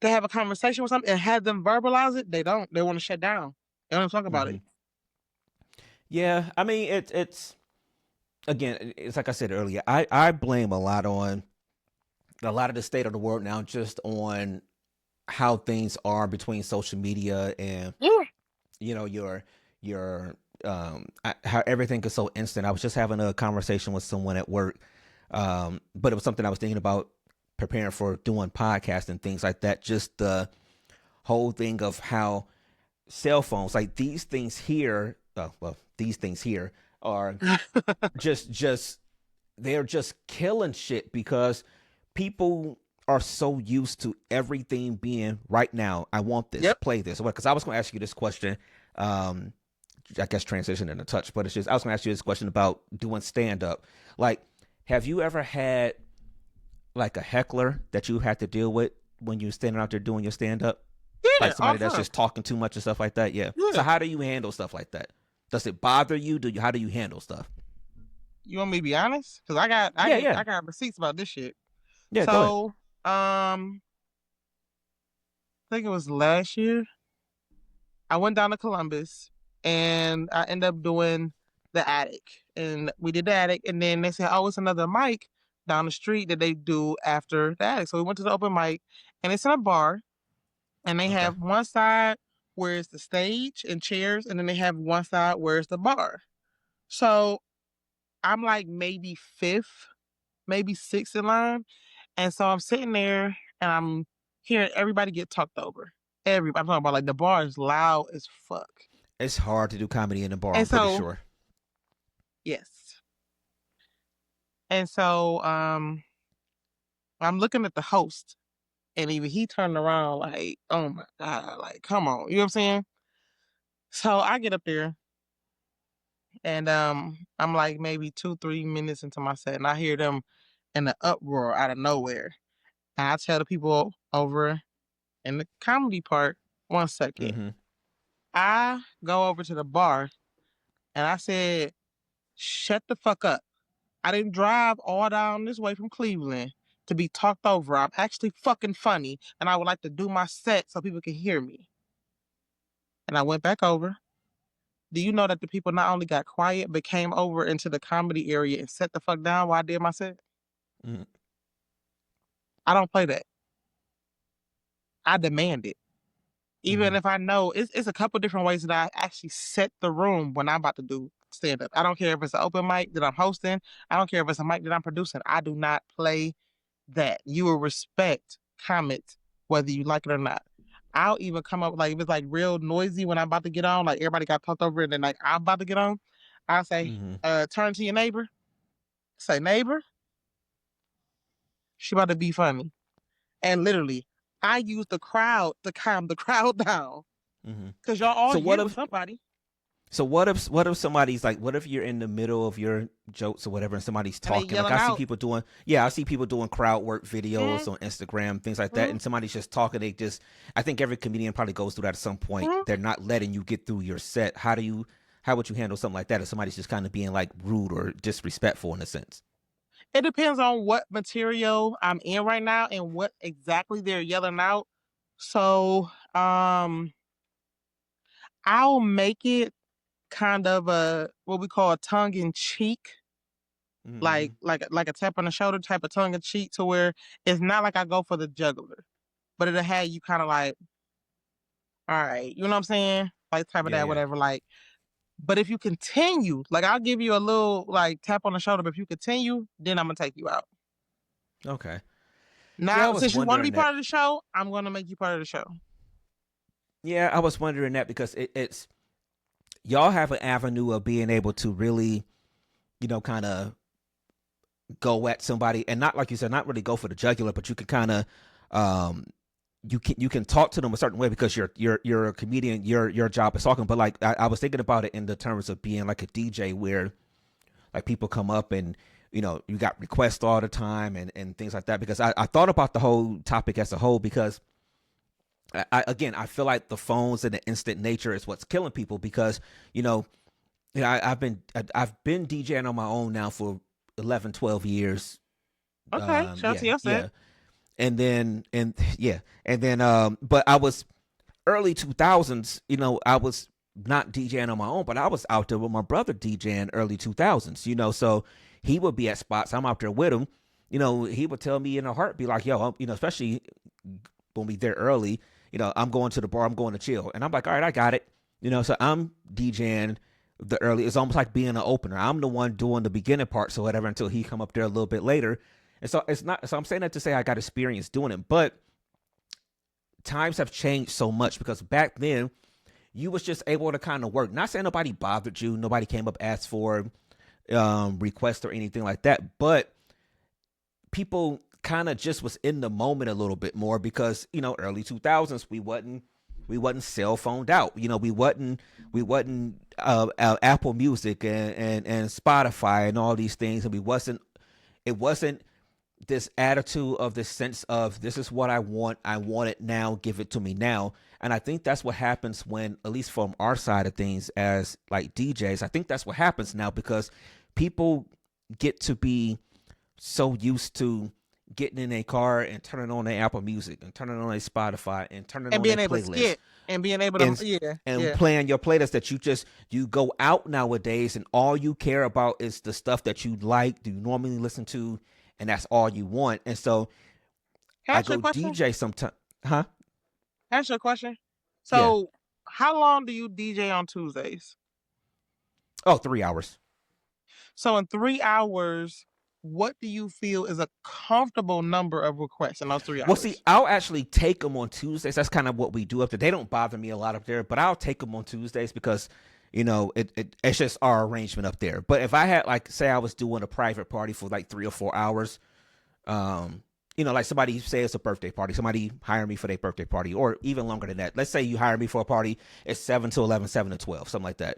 to have a conversation with something and have them verbalize it, they don't. They want to shut down. They don't talk about Hmm. it. Yeah, I mean it's again, it's like I said earlier. I blame a lot of the state of the world now just on how things are between social media and Yeah. your how everything is so instant. I was just having a conversation with someone at work, but it was something I was thinking about preparing for doing podcasts and things like that. Just the whole thing of how cell phones, like these things here, these things here are just they're just killing shit, because people are so used to everything being right now. I want this, Yep. play this. Because I was going to ask you this question. I guess transition in a touch, but it's just I was going to ask you this question about doing stand up. Like, have you ever had like a heckler that you had to deal with when you're standing out there doing your stand up? Like Yeah. All somebody the that's time. just talking too much and stuff like that. Yeah. So Yeah. how do you handle stuff like that? Does it bother you? Do you How do you handle stuff? You want me to be honest? Because I got I Yeah, got yeah, I got receipts about this shit. yeah. Go ahead. So I think it was last year. I went down to Columbus and I ended up doing the attic. And we did the attic and then they said, oh, it's another mic down the street that they do after the attic. So we went to the open mic and it's in a bar and they Okay. have one side where it's the stage and chairs, and then they have one side where it's the bar. So I'm like maybe fifth, maybe sixth in line. And so I'm sitting there and I'm hearing everybody get talked over. Everybody, I'm talking about like the bar is loud as fuck. It's hard to do comedy in a bar, And I'm pretty so, sure. yes. And so I'm looking at the host and even he turned around like, oh my God, like, come on. You know what I'm saying? So I get up there and I'm like maybe 2, 3 minutes into my set and I hear them in the uproar out of nowhere. And I tell the people over in the comedy part, 1 second. Mm-hmm. I go over to the bar and I said, shut the fuck up. I didn't drive all down this way from Cleveland to be talked over. I'm actually fucking funny and I would like to do my set so people can hear me. And I went back over. Do you know that the people not only got quiet, but came over into the comedy area and sat the fuck down while I did my set? Mm-hmm. I don't play that. I demand it. Even Mm-hmm. if I know it's a couple different ways that I actually set the room when I'm about to do stand up. I don't care if it's an open mic that I'm hosting. I don't care if it's a mic that I'm producing. I do not play that. You will respect comments whether you like it or not. I'll even come up like if it's like real noisy when I'm about to get on, like everybody got talked over and then like I'm about to get on. I'll say, Mm-hmm. turn to your neighbor. Say, neighbor, she about to be funny. And literally, I use the crowd to calm the crowd down. Mm-hmm. Cause y'all all So what yell at if somebody. what if somebody's like, what if you're in the middle of your jokes or whatever and somebody's And they talking? Like yelling I see out. people doing, yeah, I see people doing crowd work videos Mm-hmm, on Instagram, things like that, mm-hmm, and somebody's just talking. They just, I think every comedian probably goes through that at some point. mm-hmm. They're not letting you get through your set. How would you handle something like that if somebody's just kind of being like rude or disrespectful in a sense? It depends on what material I'm in right now and what exactly they're yelling out. So I'll make it kind of a what we call a tongue in cheek, Mm-hmm. like a tap on the shoulder type of tongue in cheek to where it's not like I go for the juggler, but it'll have you kind of like, all right, you know what I'm saying? Like type of Yeah, that, yeah. whatever. Like, but if you continue, like I'll give you a little like tap on the shoulder, but if you continue, then I'm gonna take you out. Okay. Yeah, I Now, was since you want to be wondering that. part of the show, I'm gonna make you part of the show. Yeah, I was wondering that because it's y'all have an avenue of being able to really, kind of go at somebody and not like you said, not really go for the jugular, but you can kind of, um, you can talk to them a certain way because you're a comedian. Your job is talking. But like I was thinking about it in the terms of being like a DJ where like people come up and you got requests all the time and things like that. Because I thought about the whole topic as a whole because I feel like the phones and the instant nature is what's killing people because you know I've been DJing on my own now for 11, 12 years. Okay, shout to Yeah, your set. yeah. And then but I was early 2000s, I was not DJing on my own, but I was out there with my brother DJing early 2000s, so he would be at spots, I'm out there with him, he would tell me in a heartbeat like, yo, especially when we there early, I'm going to the bar, I'm going to chill. And I'm like, all right, I got it. So I'm DJing the early, it's almost like being an opener. I'm the one doing the beginning parts or whatever until he come up there a little bit later. And so it's not, so I'm saying that to say I got experience doing it, but times have changed so much because back then you was just able to kind of work. Not saying nobody bothered you, nobody came up asked for requests or anything like that, but people kind of just was in the moment a little bit more because early 2000s we wasn't cell phoned out. We wasn't Apple Music and Spotify and all these things, and it wasn't this attitude of this sense of this is what I want it now, give it to me now. And I think that's what happens when, at least from our side of things as like DJs, I think that's what happens now because people get to be so used to getting in a car and turning on their Apple Music and turning on their Spotify and turning And on their being able to playlist skip and being able to, and yeah, and yeah. playing your playlist that you go out nowadays and all you care about is the stuff that you like, do you normally listen to, and that's all you want. And so Can I I ask you a go question? DJ sometime. Huh? Can I ask you a question? Yeah. So, how long do you DJ on Tuesdays? Oh, 3 hours. So, in 3 hours, what do you feel is a comfortable number of requests in those 3 Well, see, hours? I'll actually take them on Tuesdays. That's kind of what we do up there. They don't bother me a lot up there, but I'll take them on Tuesdays because, it's just our arrangement up there. But if I had, like, say I was doing a private party for like 3 or 4 hours, like somebody say it's a birthday party, somebody hire me for their birthday party, or even longer than that. Let's say you hire me for a party, it's 7 to 11, 7 to 12, something like that.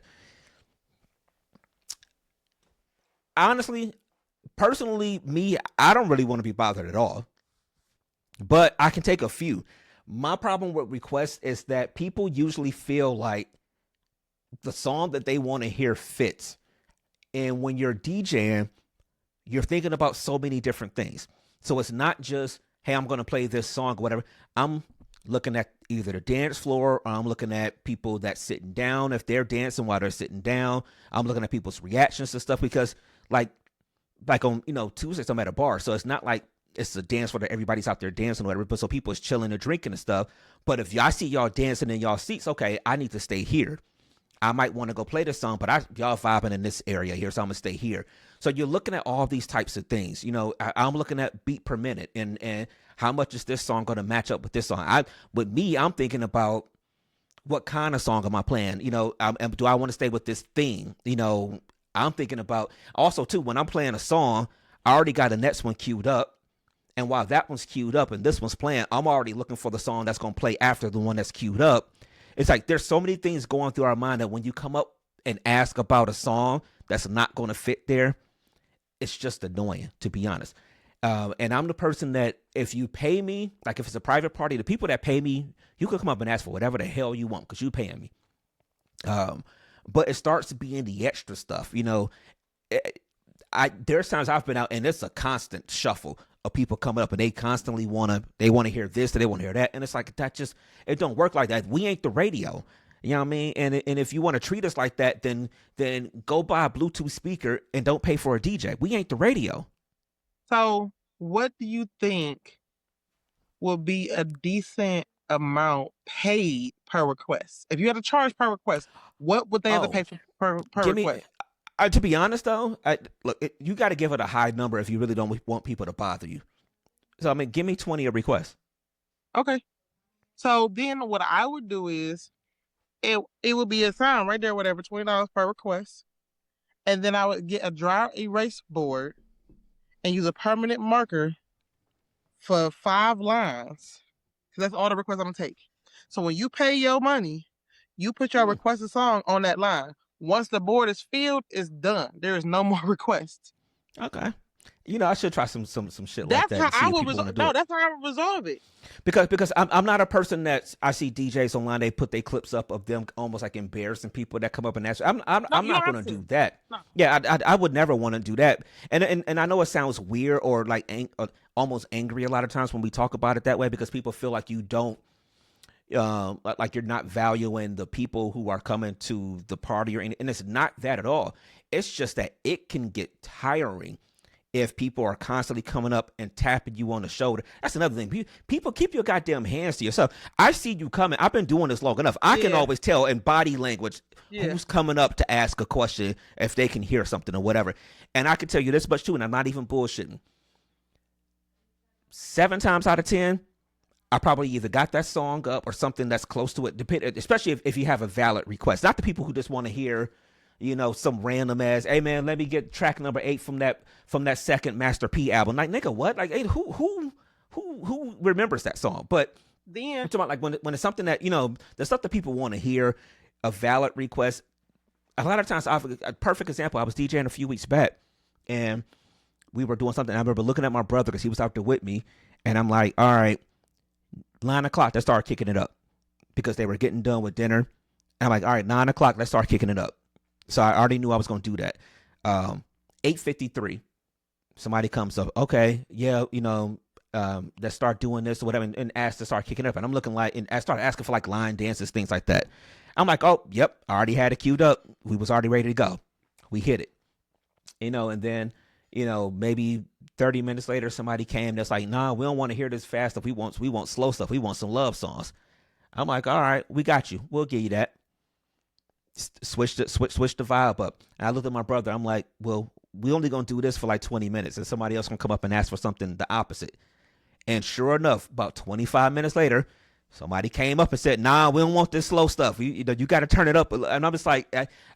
Honestly, personally, me, I don't really want to be bothered at all, but I can take a few. My problem with requests is that people usually feel like the song that they want to hear fits. And when you're DJing, you're thinking about so many different things. So it's not just, hey, I'm going to play this song or whatever. I'm looking at either the dance floor, or I'm looking at people that's sitting down. If they're dancing while they're sitting down, I'm looking at people's reactions to stuff because like on, Tuesdays I'm at a bar. So it's not like it's a dance where everybody's out there dancing or whatever, but so people is chilling and drinking and stuff. But if y'all see y'all dancing in y'all seats, okay, I need to stay here. I might want to go play this song, but y'all vibing in this area here, so I'm gonna stay here. So you're looking at all these types of things. I'm looking at beat per minute and how much is this song going to match up with this song. I'm thinking about what kind of song am I playing. Do I want to stay with this theme? I'm thinking about also too when I'm playing a song, I already got the next one queued up. And while that one's queued up and this one's playing, I'm already looking for the song that's going to play after the one that's queued up. It's like there's so many things going through our mind that when you come up and ask about a song that's not going to fit there, it's just annoying, to be honest. And I'm the person that if you pay me, like if it's a private party, the people that pay me, you can come up and ask for whatever the hell you want because you paying me. But it starts being the extra stuff. There's times I've been out and it's a constant shuffle of people coming up and they constantly want to hear this, they want to hear that. And it's like, it don't work like that. We ain't the radio. You know what I mean? And if you want to treat us like that, then go buy a Bluetooth speaker and don't pay for a DJ. We ain't the radio. So what do you think will be a decent amount paid per request? If you had to charge per request, what would they have to pay for per request? To be honest, though, you got to give it a high number if you really don't want people to bother you. So, give me 20 a request. Okay. So then what I would do is it would be assigned right there, whatever, $20 per request. And then I would get a dry erase board and use a permanent marker for 5 lines. Because that's all the requests I'm going to take. So when you pay your money, you put your requested song on that line. Once the board is filled, it's done. There is no more requests. Okay. I should try some shit like that. That's how I would resolve. No, that's how I would resolve it. Because I'm not a person that I see DJs online. They put their clips up of them almost like embarrassing people that come up and ask. I'm not going to do that. No. Yeah, I would never want to do that. And I know it sounds weird or like almost angry a lot of times when we talk about it that way because people feel like you don't. Like you're not valuing the people who are coming to the party and it's not that at all. It's just that it can get tiring if people are constantly coming up and tapping you on the shoulder. That's another thing. People, keep your goddamn hands to yourself. I see you coming. I've been doing this long enough. I can always tell in body language who's coming up to ask a question if they can hear something or whatever. And I can tell you this much too, and I'm not even bullshitting. 7 times out of 10, I probably either got that song up or something that's close to it, especially if you have a valid request. Not the people who just want to hear, some random ass, hey man, let me get track number 8 from that second Master P album. Like, nigga, what? Like, hey, who remembers that song? But then I'm talking about like when it's something that, the stuff that people want to hear, a valid request. A lot of times, a perfect example, I was DJing a few weeks back and we were doing something. I remember looking at my brother because he was out there with me and I'm like, all right, 9 o'clock, let's start kicking it up because they were getting done with dinner. And I'm like, all right, 9 o'clock, let's start kicking it up. So I already knew I was going to do that. 8:53, somebody comes up. Okay, yeah, let's start doing this or whatever, and ask to start kicking it up. And I'm looking like, and I started asking for like line dances, things like that. I'm like, oh, yep, I already had it queued up. We was already ready to go. We hit it, and then, maybe 30 minutes later, somebody came that's like, nah, we don't want to hear this fast stuff. We want slow stuff. We want some love songs. I'm like, all right, we got you. We'll give you that. Switch the vibe up. And I looked at my brother. I'm like, well, we only gonna do this for like 20 minutes, and somebody else gonna come up and ask for something the opposite. And sure enough, about 25 minutes later, somebody came up and said, "Nah, we don't want this slow stuff. You got to turn it up." And I'm just like,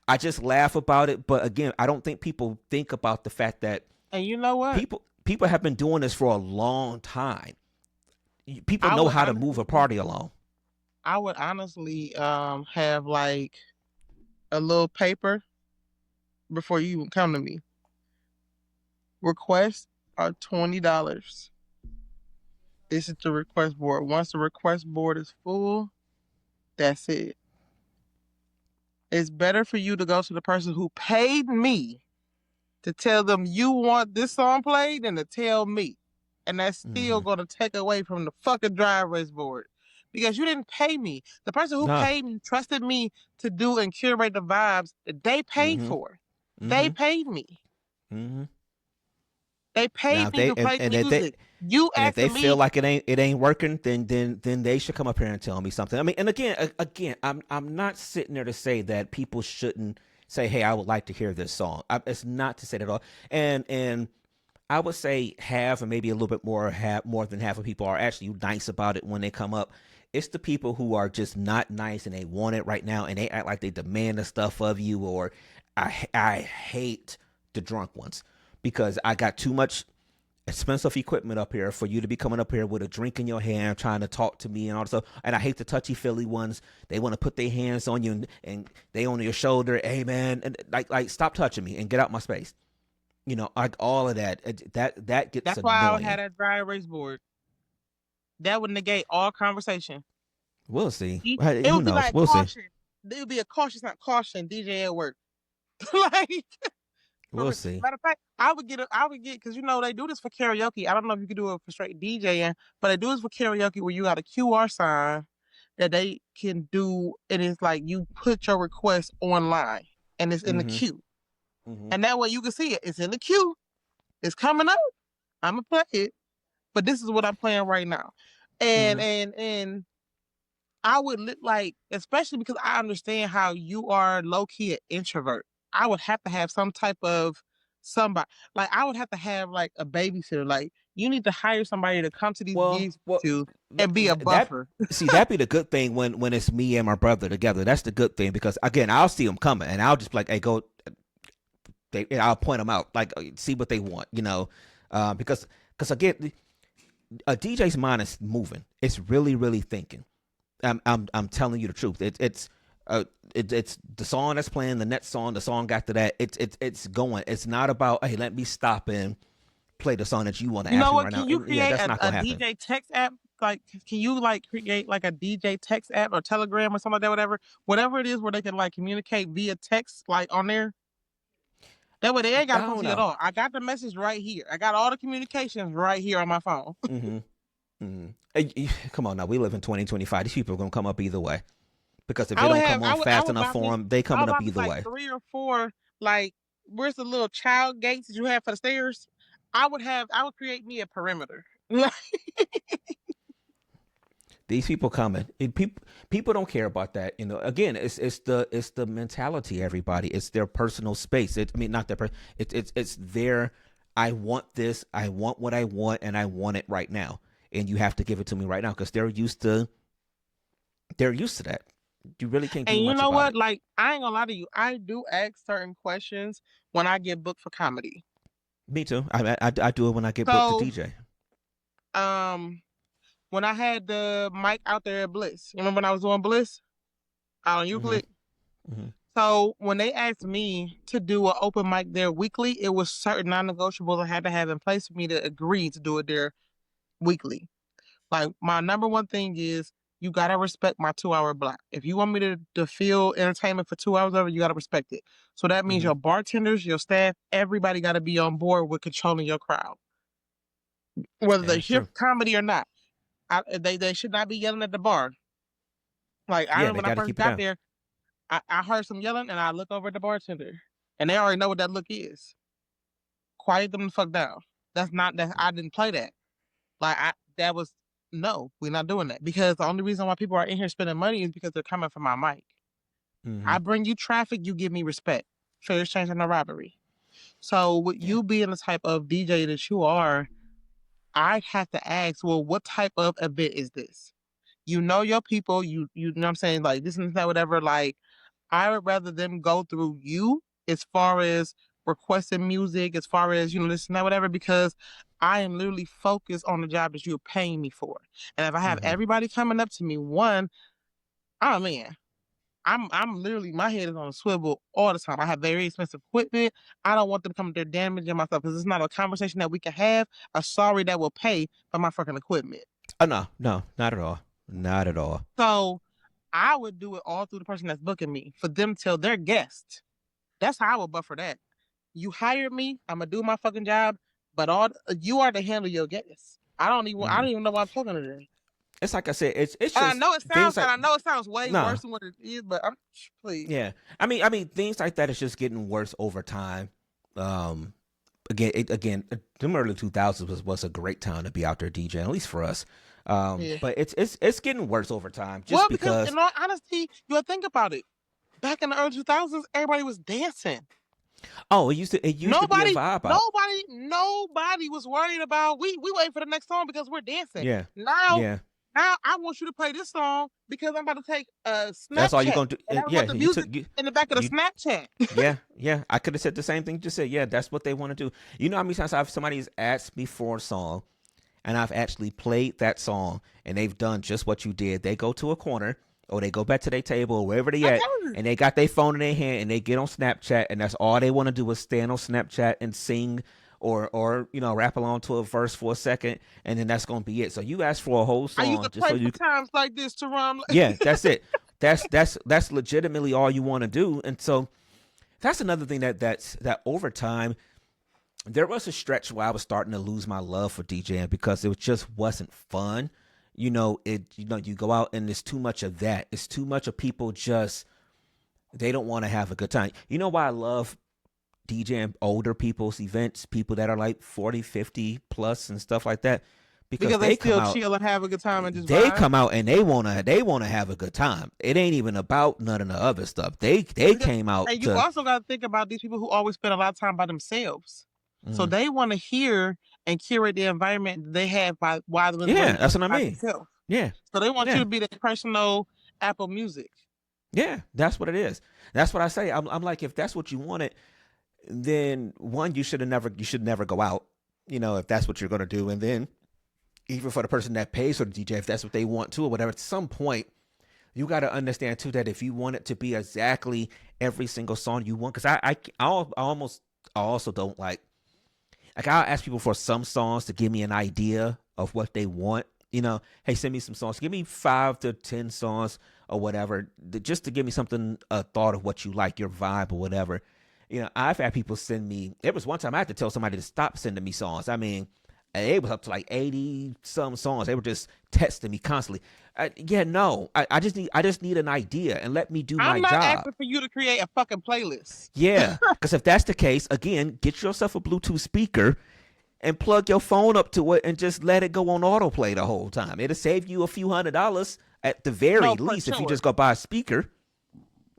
I just laugh about it. But again, I don't think people think about the fact that And you know what? people have been doing this for a long time. People I know would how to move a honestly, party along. I would honestly have like a little paper before you even come to me. Requests are $20. This is the request board. Once the request board is full, that's it. It's better for you to go to the person who paid me to tell them you want this song played than to tell me. And that's still Mm-hmm. going to take away from the fucking dry erase board. Because you didn't pay me. The person who Nah. paid me trusted me to do and curate the vibes that they paid Mm-hmm. for. They Mm-hmm. paid me. Mm-hmm. They Now paid if me they to play and if they music. You and if they asking feel me, like it ain't working, then they should come up here and tell me something. I mean, and again, I'm not sitting there to say that people shouldn't say, "Hey, I would like to hear this song." It's not to say that at all. And I would say half, and maybe a little bit more than half of people are actually nice about it when they come up. It's the people who are just not nice and they want it right now, and they act like they demand the stuff of you. Or I hate the drunk ones because I got too much expensive equipment up here for you to be coming up here with a drink in your hand trying to talk to me and all this stuff. And I hate the touchy feely ones. They want to put their hands on you and they on your shoulder. Hey man, and like stop touching me and get out my space. Like all of that. That gets that's why I would annoying. have that dry erase board. That would negate all conversation. We'll see. It Who would be knows? like We'll see. caution. It would be a cautious, not caution, DJ at work. Like, We'll see. matter of fact, I would get, because they do this for karaoke. I don't know if you can do it for straight DJing, but they do this for karaoke where you got a QR sign that they can do, and it's like you put your request online and it's in the Mm-hmm. queue. Mm-hmm. And that way you can see it. It's in the queue. It's coming up. I'm gonna play it, but this is what I'm playing right now. And Mm-hmm. and I would like, especially because I understand how you are low key an introvert. I would have to have some type of somebody. Like I would have to have like a babysitter. Like you need to hire somebody to come to these gigs with you and be a That buffer. see that be the good thing when it's me and my brother together. That's the good thing because again, I'll see them coming and I'll just be like, hey, go. I'll point them out, like see what they want, because again, a DJ's mind is moving. It's really really thinking. I'm telling you the truth. It's the song that's playing, the next song, the song after that. It's going. It's not about hey, let me stop and play the song that you want to You ask know me what? right now. Can you And yeah, create that's not a gonna happen. DJ text app? Like, can you like create like a DJ text app or Telegram or something like that? Whatever it is where they can like communicate via text, like on there. That way they ain't I gotta come don't to you at know. all. I got the message right here. I got all the communications right here on my phone. Mm-hmm. Mm-hmm. Hey, come on now, we live in 2025. These people are gonna come up either way because if it don't come on I fast would enough buy for me them, they I coming would up buy me either like way. 3 or 4, like where's the little child gates that you have for the stairs? I would create me a perimeter. These people coming. People don't care about that. Again, it's the mentality. Everybody, it's their personal space. I mean, not their. It's their. I want this. I want what I want, and I want it right now. And you have to give it to me right now because they're used to. They're used to that. You really can't And do you much know about what? it. Like, I ain't gonna lie to you. I do ask certain questions when I get booked for comedy. Me too. I do it when I get booked to So, DJ. um, when I had the mic out there at Bliss, you remember when I was doing Bliss out on Mm-hmm. Euclid? Mm-hmm. So when they asked me to do an open mic there weekly, it was certain non-negotiables I had to have in place for me to agree to do it there weekly. Like my number one thing is you gotta respect my 2 hour block. If you want me to feel entertainment for 2 hours of it, you gotta respect it. So that means Mm-hmm. your bartenders, your staff, everybody gotta be on board with controlling your crowd, whether Yeah, they that's hear true. comedy or not. They should not be yelling at the bar. Like I Yeah, remember they when I got to first keep it got down. there, I heard some yelling and I look over at the bartender, and they already know what that look is. Quiet them the fuck down. That's not that I didn't play that. Like that was no, we're not doing that because the only reason why people are in here spending money is because they're coming for my mic. Mm-hmm. I bring you traffic, you give me respect. Fair exchange and no robbery. So with Yeah. you being the type of DJ that you are, I have to ask, well, what type of event is this? You know your people, you know what I'm saying, like this and that, whatever. Like I would rather them go through you as far as requesting music, as far as, this and that, whatever, because I am literally focused on the job that you're paying me for. And if I have Hmm. everybody coming up to me, one, oh man, I'm literally, my head is on a swivel all the time. I have very expensive equipment. I don't want them coming there damaging myself because it's not a conversation that we can have. A sorry that will pay for my fucking equipment. Oh no, no, not at all. Not at all. So I would do it all through the person that's booking me for them till their guest. That's how I would buffer that. You hired me, I'm gonna do my fucking job, but all you are to handle your guests. I Hmm. don't even know why I'm talking to them. It's like I said, it's And just things like I know it sounds way no, worse than what it is, but I'm please. yeah. I mean, things like that is just getting worse over time. Um, again, the early 2000s was a great time to be out there DJing, at least for us. Yeah. But it's getting worse over time, Well, just because because. in all honesty, you gotta think about it. Back in the early 2000s, everybody was dancing. Oh, it used to be a vibe out. Nobody was worried about we waiting for the next song because we're dancing. Yeah, Now, yeah. now I want you to play this song because I'm about to take a That's all you're Snapchat gonna do. and I Yeah, want the you took music in the back of the you. Snapchat. Yeah, yeah. I could have said the same thing you just said. Yeah, that's what they want to do. You know how many times somebody's asked me for a song, and I've actually played that song, and they've done just what you did. They go to a corner, or they go back to their table, or wherever they I at, tell you. and they got their phone in their hand, and they get on Snapchat, and that's all they want to do is stand on Snapchat and sing, or rap along to a verse for a second, and then that's gonna be it. So you ask for a whole I used song to just so pray for you. times like this to rhyme. Yeah, that's it. That's legitimately all you want to do, and so that's another thing that over time there was a stretch where I was starting to lose my love for DJing because it just wasn't fun. You go out and there's too much of that. It's too much of people just they don't want to have a good time. You know why I love DJing older people's events, people that are like 40, 50 plus and stuff like that, because Because they they come still out chill and have a good time and just they vibe. come out and they wanna have a good time. It ain't even about none of the other stuff. They Because, came out and you to also got to think about these people who always spend a lot of time by themselves. So mhm. they want to hear and curate the environment they have by while they're Yeah, that's what I by mean. themselves. Yeah, So they want you yeah, to be their personal Apple Music. yeah. That's what it is. That's what I say. I'm like, if that's what you wanted, then one, you should never go out. If that's what you're gonna do, and then even for the person that pays for the DJ, if that's what they want to or whatever, at some point you got to understand too that if you want it to be exactly every single song you want, because I also don't like I'll ask people for some songs to give me an idea of what they want. Hey, send me some songs. Give me 5 to 10 songs or whatever, just to give me something, a thought of what you like, your vibe or whatever. I've had people send me. There was one time I had to tell somebody to stop sending me songs. I mean, it was up to like 80 some songs. They were just texting me constantly. Yeah, no, I just need an idea and let me do I'm my not job. asking for you to create a fucking playlist. Yeah, because if that's the case, again, get yourself a Bluetooth speaker and plug your phone up to it and just let it go on autoplay the whole time. It'll save you a few $100 at the very No, for least if you sure. just go buy a speaker.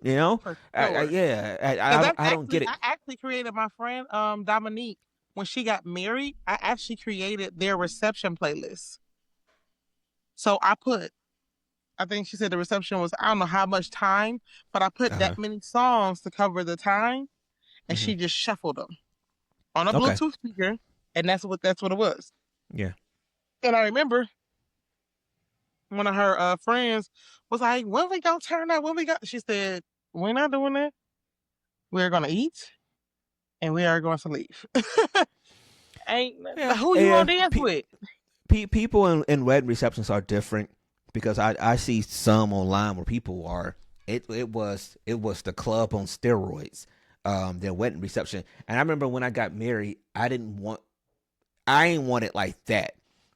You know, For sure. yeah, Because that's I don't get actually, it. I actually created my friend Dominique when she got married. I actually created their reception playlist. So I think she said the reception was, I don't know how much time, but I put Uh-huh. that many songs to cover the time, and Hmm. she just shuffled them on a Okay. Bluetooth speaker, and that's what it was. Yeah. And I remember one of her friends was like, "When we gonna turn up? When we got?" She said, "We're not doing that. We're gonna eat, and we are going to leave. Ain't Yeah. who you Yeah. gonna dance with?" People in wedding receptions are different because I see some online where people are it was the club on steroids, their wedding reception. And I remember when I got married, I ain't want it like that.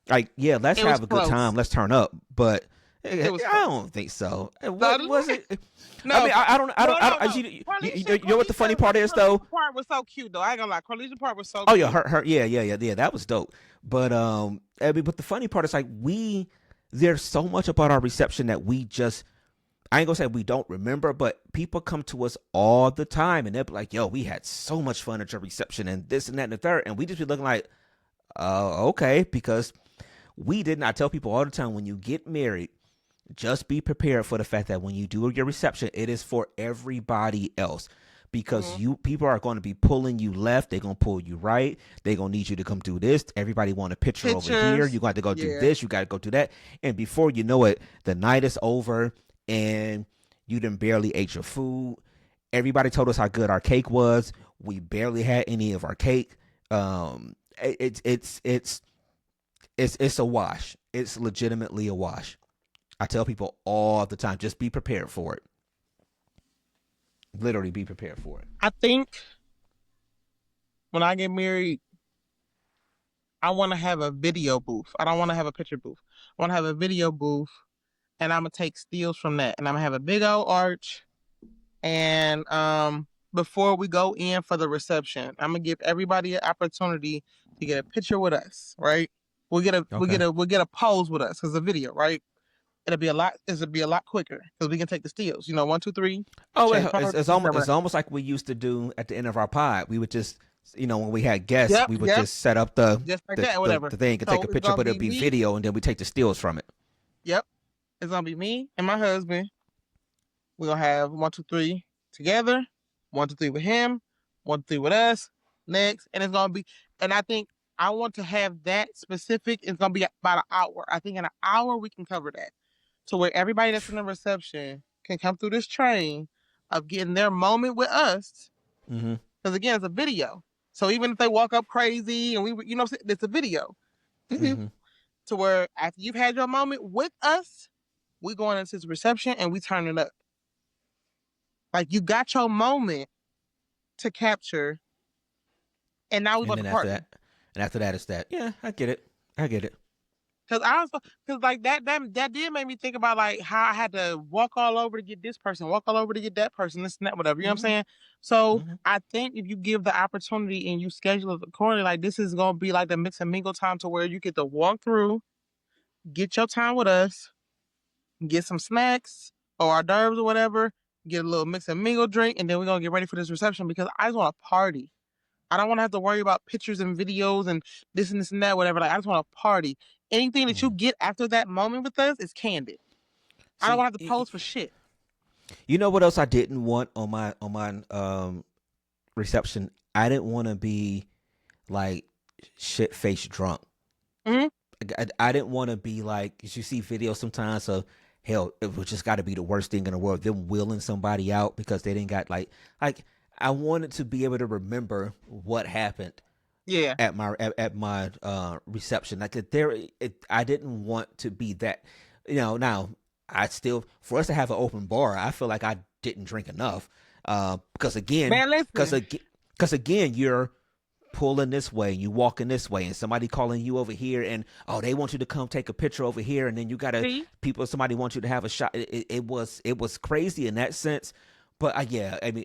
Like, yeah, let's It was have a good close. time, let's turn up, but It I was close. don't think so. No, What was it? I no, mean, I don't, I no, don't, I no, don't. no. You know what the funny part is though? Carlisha part was so cute though. I ain't gonna lie, Carlisha part was so Oh yeah, cute. her, yeah. That was dope. But I mean, but the funny part is like there's so much about our reception that we just I ain't gonna say we don't remember, but people come to us all the time and they'll be like, yo, we had so much fun at your reception and this and that and the third. And we just be looking like, okay, because we did not tell people all the time when you get married, just be prepared for the fact that when you do your reception, it is for everybody else. Because Mhm. you people are going to be pulling you left, they're gonna pull you right, they're gonna need you to come do this. Everybody want a picture over here. Pictures. You got to go do Yeah. this, you gotta go do that. And before you know it, the night is over and you done barely ate your food. Everybody told us how good our cake was. We barely had any of our cake. It's a wash. It's legitimately a wash. I tell people all the time, just be prepared for it. Literally be prepared for it. I think when I get married, I want to have a video booth. I don't want to have a picture booth. I want to have a video booth, and I'm gonna take stills from that, and I'm gonna have a big old arch. And before we go in for the reception, I'm gonna give everybody an opportunity to get a picture with us. Right? Okay. We'll get a pose with us as a video. Right? It'll be a lot quicker because we can take the stills. You know, one, two, three, Oh, change pose. it's almost like we used to do at the end of our pod. We would just, when we had guests, Yep, we would yep, just set up the just like the that, the, whatever. the thing and take So a it's picture, gonna but it'll be be me. video, and then we take the stills from it. Yep, it's gonna be me and my husband. We're gonna have one, two, three together, one, two, three with him, one, two, three with us, next. And it's gonna be, and I think I want to have that specific. It's gonna be about an hour. I think in an hour we can cover that. To where everybody that's in the reception can come through this train of getting their moment with us. Mm-hmm. Because again, it's a video. So even if they walk up crazy and it's a video. Mm-hmm. To where after you've had your moment with us, we going into the reception and we turn it up. Like you got your moment to capture, and now we And about to then party. after that, it's that. Yeah, I get it. I get it. Cause like that did make me think about like how I had to walk all over to get this person, walk all over to get that person, this and that, whatever. You know what I'm Mm-hmm. saying? So Mm-hmm. I think if you give the opportunity and you schedule it accordingly, like this is gonna be like the mix and mingle time to where you get to walk through, get your time with us, get some snacks or hors d'oeuvres or whatever, get a little mix and mingle drink, and then we're gonna get ready for this reception because I just want to party. I don't want to have to worry about pictures and videos and this and that, whatever. Like I just want to party. Anything that you Mm-hmm. get after that moment with us is candid. I don't See, want to have to pose for shit. you know what else I didn't want on my reception? I didn't want to be like shit faced drunk. Hmm. I didn't want to be like, 'cause you see videos sometimes of, hell, it was just got to be the worst thing in the world, them wheeling somebody out because they didn't got like I wanted to be able to remember what happened Yeah. at my reception. Like I didn't want to be that. Now I still, for us to have an open bar, I feel like I didn't drink enough. Because again, Man, listen. because again, you're pulling this way, you walking this way, and somebody calling you over here, and oh, they want you to come take a picture over here, and then you gotta See? somebody wants you to have a shot. It was crazy in that sense. But yeah, I mean,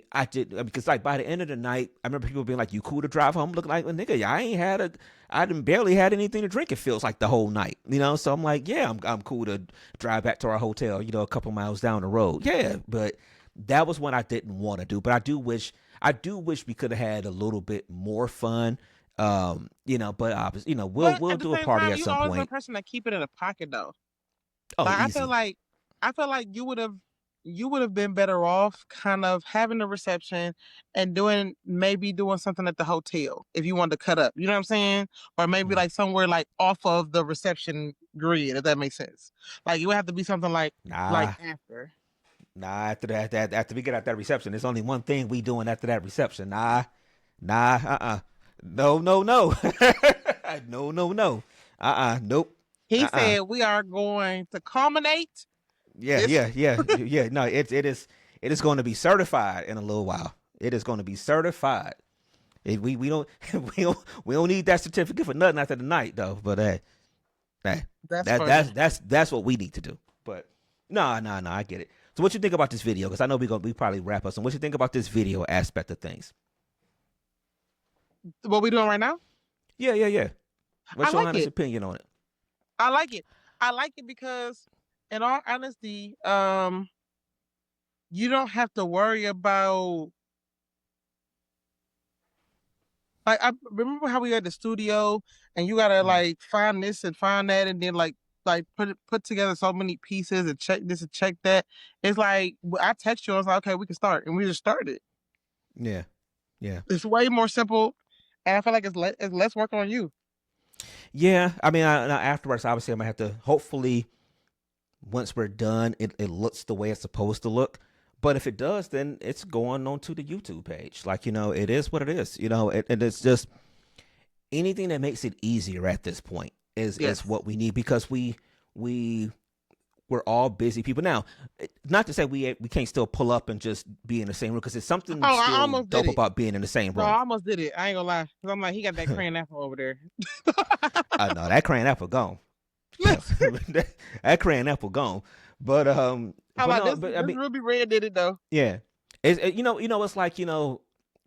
because like by the end of the night, I remember people being like, "You cool to drive home?" Looking like, well, nigga, I didn't barely had anything to drink. It feels like the whole night, So I'm like, yeah, I'm cool to drive back to our hotel, a couple miles down the road. Yeah, but that was what I didn't want to do. But I do wish we could have had a little bit more fun. But obviously, But we'll at the do a same party time, at you some always been a point. person that keep it in a pocket though. Oh, Like easy. I feel like you would have been better off kind of having a reception and maybe doing something at the hotel if you wanted to cut up. You know what I'm saying? Or maybe Mm. like somewhere like off of the reception grid, if that makes sense. Like it would have to be something like Nah, after. nah. After we get out that reception, there's only one thing we doing after that reception. Nah. No, no, no. No, no, no. Nope. He Uh. said we are going to culminate Yeah, this. yeah, yeah, yeah. No, it is going to be certified in a little while. It is going to be certified. We don't we don't need that certificate for nothing after the night though. But hey, That's that funny. that's what we need to do. But no, I get it. So what you think about this video? Because I know we probably wrap up. So what you think about this video aspect of things? What we doing right now? Yeah, yeah, yeah. I What's your like honest it. opinion on it? I like it. I like it because, in all honesty, you don't have to worry about like I remember how we had the studio and you gotta Mm. like find this and find that and then like put together so many pieces and check this and check that. It's like I text you, I was like, okay, we can start, and we just started. Yeah, yeah, It's way more simple, and I feel like it's less work on you. yeah. I mean, now afterwards, obviously, I'm gonna have to. Hopefully, once we're done, it looks the way it's supposed to look. But if it does, then it's going on to the YouTube page. Like, it is what it is. And it's just anything that makes it easier at this point is Yes. what we need because we we're all busy people now. Not to say we can't still pull up and just be in the same room because there's something Oh, I still almost did dope it. about being in the same No, I room. almost did it. I ain't gonna lie. 'Cause I'm like, he got that crayon apple over there. I know that crayon apple gone. Listen, That crayon apple gone. But how but about no, this? but I This mean, Ruby Red did it though. yeah. It's like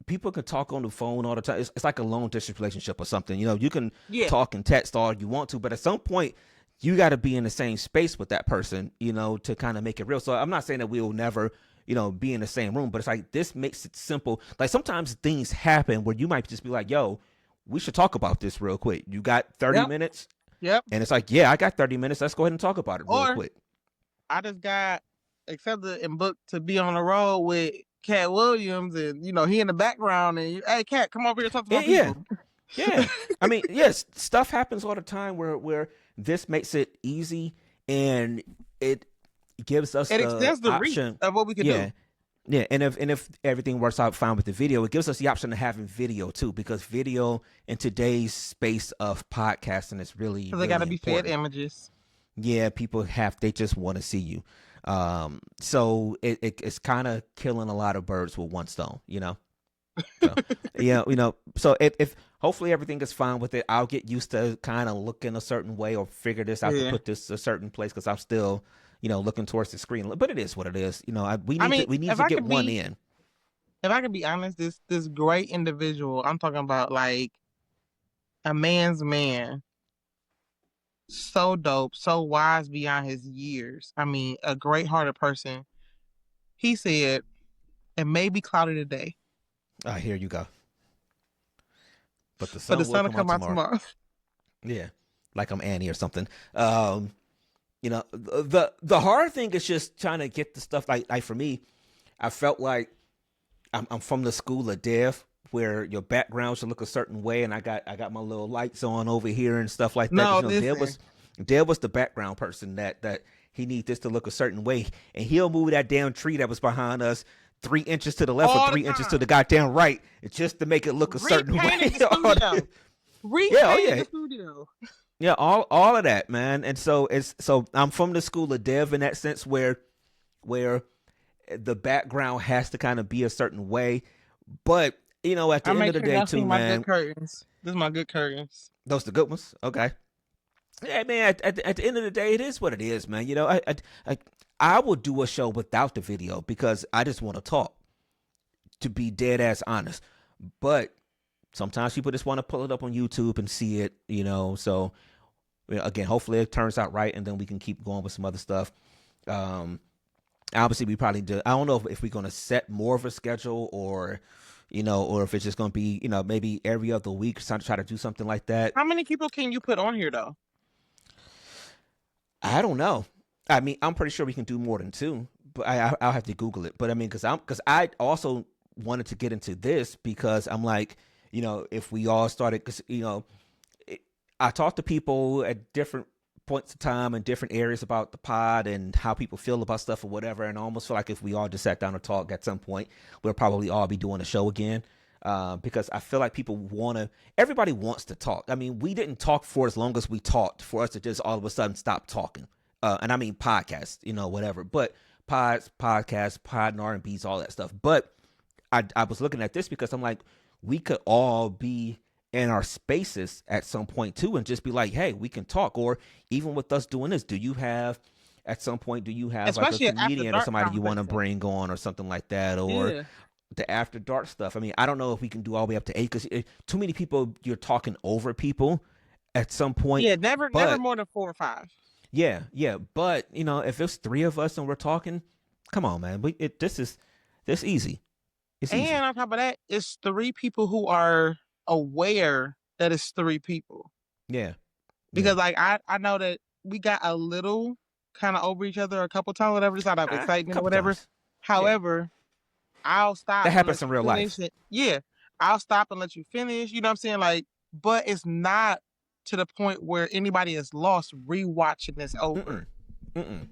people can talk on the phone all the time. It's like a long distance relationship or something. You can Yeah. talk and text all you want to, but at some point you got to be in the same space with that person, to kind of make it real. So I'm not saying that we'll never, be in the same room, but it's like this makes it simple. Like sometimes things happen where you might just be like, "Yo, we should talk about this real quick. You got 30 Yep. minutes?" Yep. And it's like, "Yeah, I got 30 minutes. Let's go ahead and talk about it real Or quick." I just got accepted and booked to be on the road with Cat Williams, and he in the background, and hey, Cat, come over here and talk to my Yeah, yeah. people. Yeah. I mean, yes, stuff happens all the time where this makes it easy and it gives us It the extends the reach option. of what we could do. Yeah. Yeah, and if everything works out fine with the video, it gives us the option of having video too, because video in today's space of podcasting is really, Because they got really to be fed important. images. Yeah, they just want to see you. So it's kind of killing a lot of birds with one stone. So yeah, so if hopefully everything is fine with it, I'll get used to kind of looking a certain way or figure this out to Yeah. put this a certain place because I'm still, looking towards the screen. But it is what it is. We I need to mean, we need to get one in. if I could be honest, this great individual, I'm talking about like a man's man, so dope, so wise beyond his years. I mean, a great hearted person. He said, it may be cloudy today, Here you go. But the but the sun will sun will come out come out tomorrow. tomorrow. Yeah, like I'm Annie or something. The hard thing is just trying to get the stuff like for me. I felt like I'm from the school of dev where your background should look a certain way, and I got my little lights on over here and stuff like that. No, Because listen. Dev was the background person that he need this to look a certain way, and he'll move that damn tree that was behind us 3 inches to the left or All the 3 inches to time. the goddamn right, just to make it look a certain way. Repainted the studio. Yeah, oh Repainted yeah, the studio. yeah, all of that, man. And so I'm from the school of dev in that sense where the background has to kind of be a certain way. But at I the end of make the sure day, y'all see too, my good man, curtains. This is my good curtains. those the good ones. Okay, yeah, man. At the end of the day, it is what it is, man. I will do a show without the video because I just want to talk. To be dead ass honest, but sometimes people just want to pull it up on YouTube and see it. So again, hopefully it turns out right, and then we can keep going with some other stuff. Obviously, we probably do. I don't know if we're going to set more of a schedule or if it's just going to be, maybe every other week, try to do something like that. How many people can you put on here though? I don't know. I mean, I'm pretty sure we can do more than two, but I'll have to Google it. But I mean, because I also wanted to get into this because I'm like, if we all started, because I talk to people at different points of time and different areas about the pod and how people feel about stuff or whatever, and I almost feel like if we all just sat down and talk at some point, we'll probably all be doing a show again. Because I feel like everybody wants to talk. I mean, we didn't talk for as long as we talked for us to just all of a sudden stop talking. And I mean podcasts, whatever. But podcasts, pod and R&Bs, all that stuff. But I was looking at this because I'm like, we could all be in our spaces at some point too and just be like, hey, we can talk. Or even with us doing this, at some point, do you have like a Especially an after comedian or dark somebody you want to conversation. bring on or something like that? Or Yeah. the after dark stuff. I mean, I don't know if we can do all the way up to 8 because too many people, you're talking over people at some point. Yeah, never But more than 4 or 5. yeah. But if it's three of us and we're talking, Come on, man. This easy. It's easy. And on top of that, it's three people who are aware that it's three people. Yeah. Yeah. Because like I know that we got a little kind of over each other a couple times, whatever, just out of A excitement or couple whatever. times. Yeah. However, I'll That stop and happens let in you real finish life. it. Yeah, I'll stop and let you finish. You know what I'm saying? Like, but it's not to the point where anybody is lost rewatching this over. Mm-mm.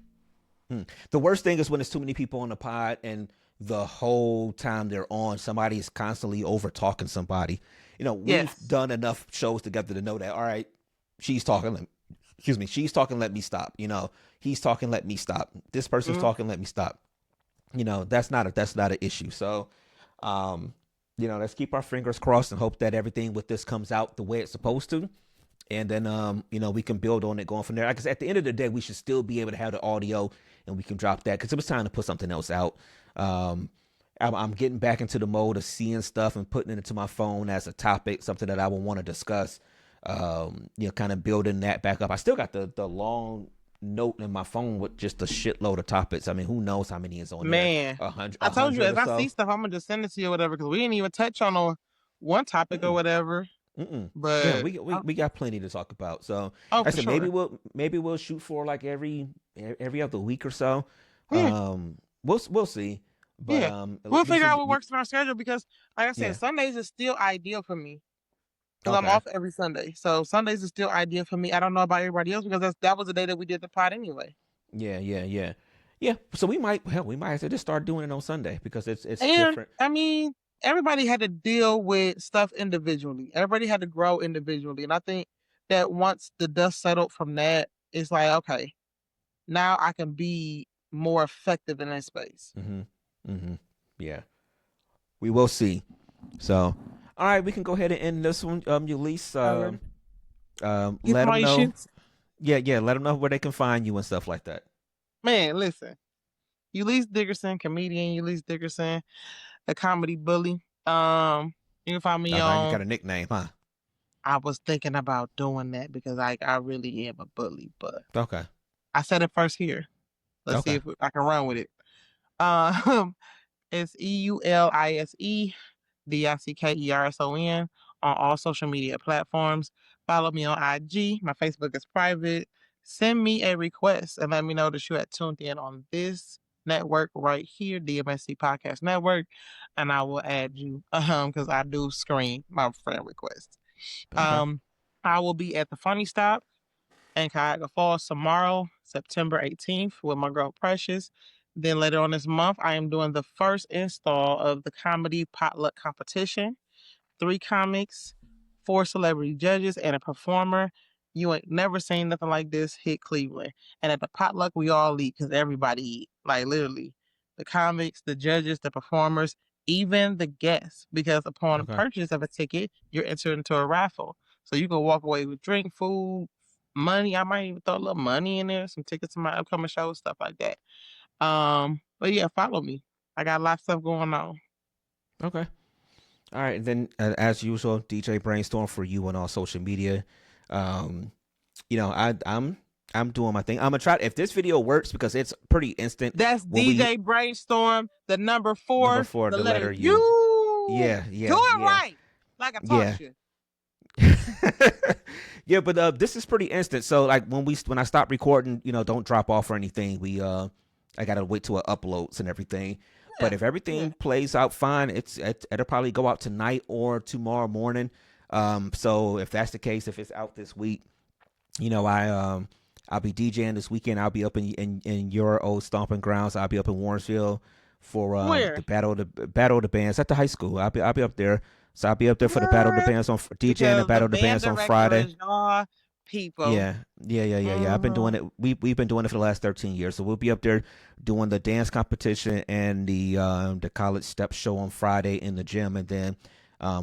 Mm-mm. The worst thing is when there's too many people on the pod and the whole time they're on, somebody is constantly over talking somebody. We've Yes. done enough shows together to know that. All right, she's talking. Excuse me, she's talking. Let me stop. He's talking. Let me stop. This person's Mm-hmm. talking. Let me stop. That's not an issue. So, um, let's keep our fingers crossed and hope that everything with this comes out the way it's supposed to. And then we can build on it going from there. Because at the end of the day, we should still be able to have the audio, and we can drop that because it was time to put something else out. Um, I'm getting back into the mode of seeing stuff and putting it into my phone as a topic, something that I would want to discuss. Kind of building that back up. I still got the long note in my phone with just a shitload of topics. I mean, who knows how many is on there? Man, A hundred, I a told you hundred or as I see so. stuff, I'm gonna just send it to you or whatever because we didn't even touch on one topic or Mm-mm. whatever. Mm-mm. Yeah, But we got plenty to talk about. So oh, I for said maybe sure. we'll shoot for like every other week or so. Yeah, We'll see. But yeah. at We'll least figure out what works in our schedule because, like I said, yeah. Sundays is still ideal for me because I'm Okay. off every Sunday. So Sundays is still ideal for me. I don't know about everybody else because that was the day that we did the pod anyway. Yeah, yeah, yeah. Yeah. So we might have to just start doing it on Sunday because it's And different. I mean, everybody had to deal with stuff individually. Everybody had to grow individually. And I think that once the dust settled from that, it's like, okay, now I can be more effective in that space. Mm-hmm. Mm-hmm. Yeah. We will see. So all right, we can go ahead and end this one. Ulysses, Alright. Get let them my know. shits. Yeah, yeah. Let them know where they can find you and stuff like that. Man, listen. Ulysses Dickerson, comedian Ulysses Dickerson, a comedy bully. You can find me Now you got on a nickname, huh? I was thinking about doing that because I really am a bully, but Okay. I said it first here. Let's see Okay. if I can run with it. Um, it's EULISEDICKERSON on all social media platforms. Follow me on IG. My Facebook is private. Send me a request and let me know that you had tuned in on this network right here, DMST Podcast Network, and I will add you because I do screen my friend requests. Okay. Um, I will be at the Funny Stop in Cuyahoga Falls tomorrow, September 18th, with my girl Precious. Then later on this month, I am doing the first install of the comedy potluck competition. 3 comics, 4 celebrity judges, and a performer. You ain't never seen nothing like this hit Cleveland. And at the potluck, we all eat because everybody eat. Like literally, the comics, the judges, the performers, even the guests. Because upon Okay. purchase of a ticket, you're entered into a raffle. So you can walk away with drink, food, money. I might even throw a little money in there, some tickets to my upcoming shows, stuff like that. But yeah, follow me. I got a lot of stuff going on. Okay. All right. And then, as usual, DJ Brainstorm for you on all social media. Um, I'm doing my thing. I'm gonna try if this video works because it's pretty instant. That's When we DJ Brainstorm, the number number 4, four, the the letter letter U. U. Yeah, Do yeah, it yeah, right, like I yeah. taught you. Yeah, but this is pretty instant. So like when I stop recording, don't drop off or anything. I gotta wait till it uploads and everything. But Yeah, if yeah. everything plays out fine, it'll probably go out tonight or tomorrow morning. So if that's the case, if it's out this week, I'll be DJing this weekend. I'll be up in your old stomping grounds. I'll be up in Warrensville for the Where? battle of the bands at the high school. I'll be up there. So I'll be up there for the battle of the What? bands on DJing the Because the battle of the band bands on director Friday. is y'all people. Yeah, yeah, yeah, yeah, yeah. I've been doing Mm-hmm. it. We've been doing it for the last 13 years. So we'll be up there doing the dance competition and the college step show on Friday in the gym, and then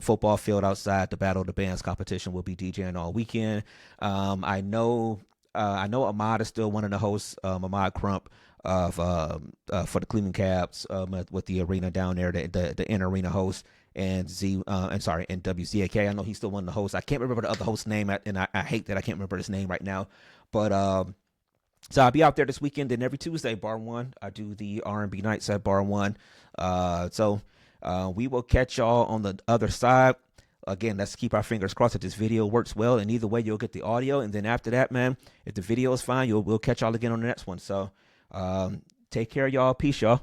football field outside the battle of the bands competition. We'll be DJing all weekend. I know Ahmad is still one of the hosts. Ahmad Crump of for the Cleveland Cavs with the arena down there, the in arena host. And and WZAK. I know he's still one of the hosts. I can't remember the other host's name, and I hate that I can't remember his name right now. But So I'll be out there this weekend, and every Tuesday, bar one, I do the R&B nights at bar one. We will catch y'all on the other side. Again, let's keep our fingers crossed that this video works well, and either way, you'll get the audio. And then after that, man, if the video is fine, we'll catch y'all again on the next one. So take care, y'all. Peace, y'all.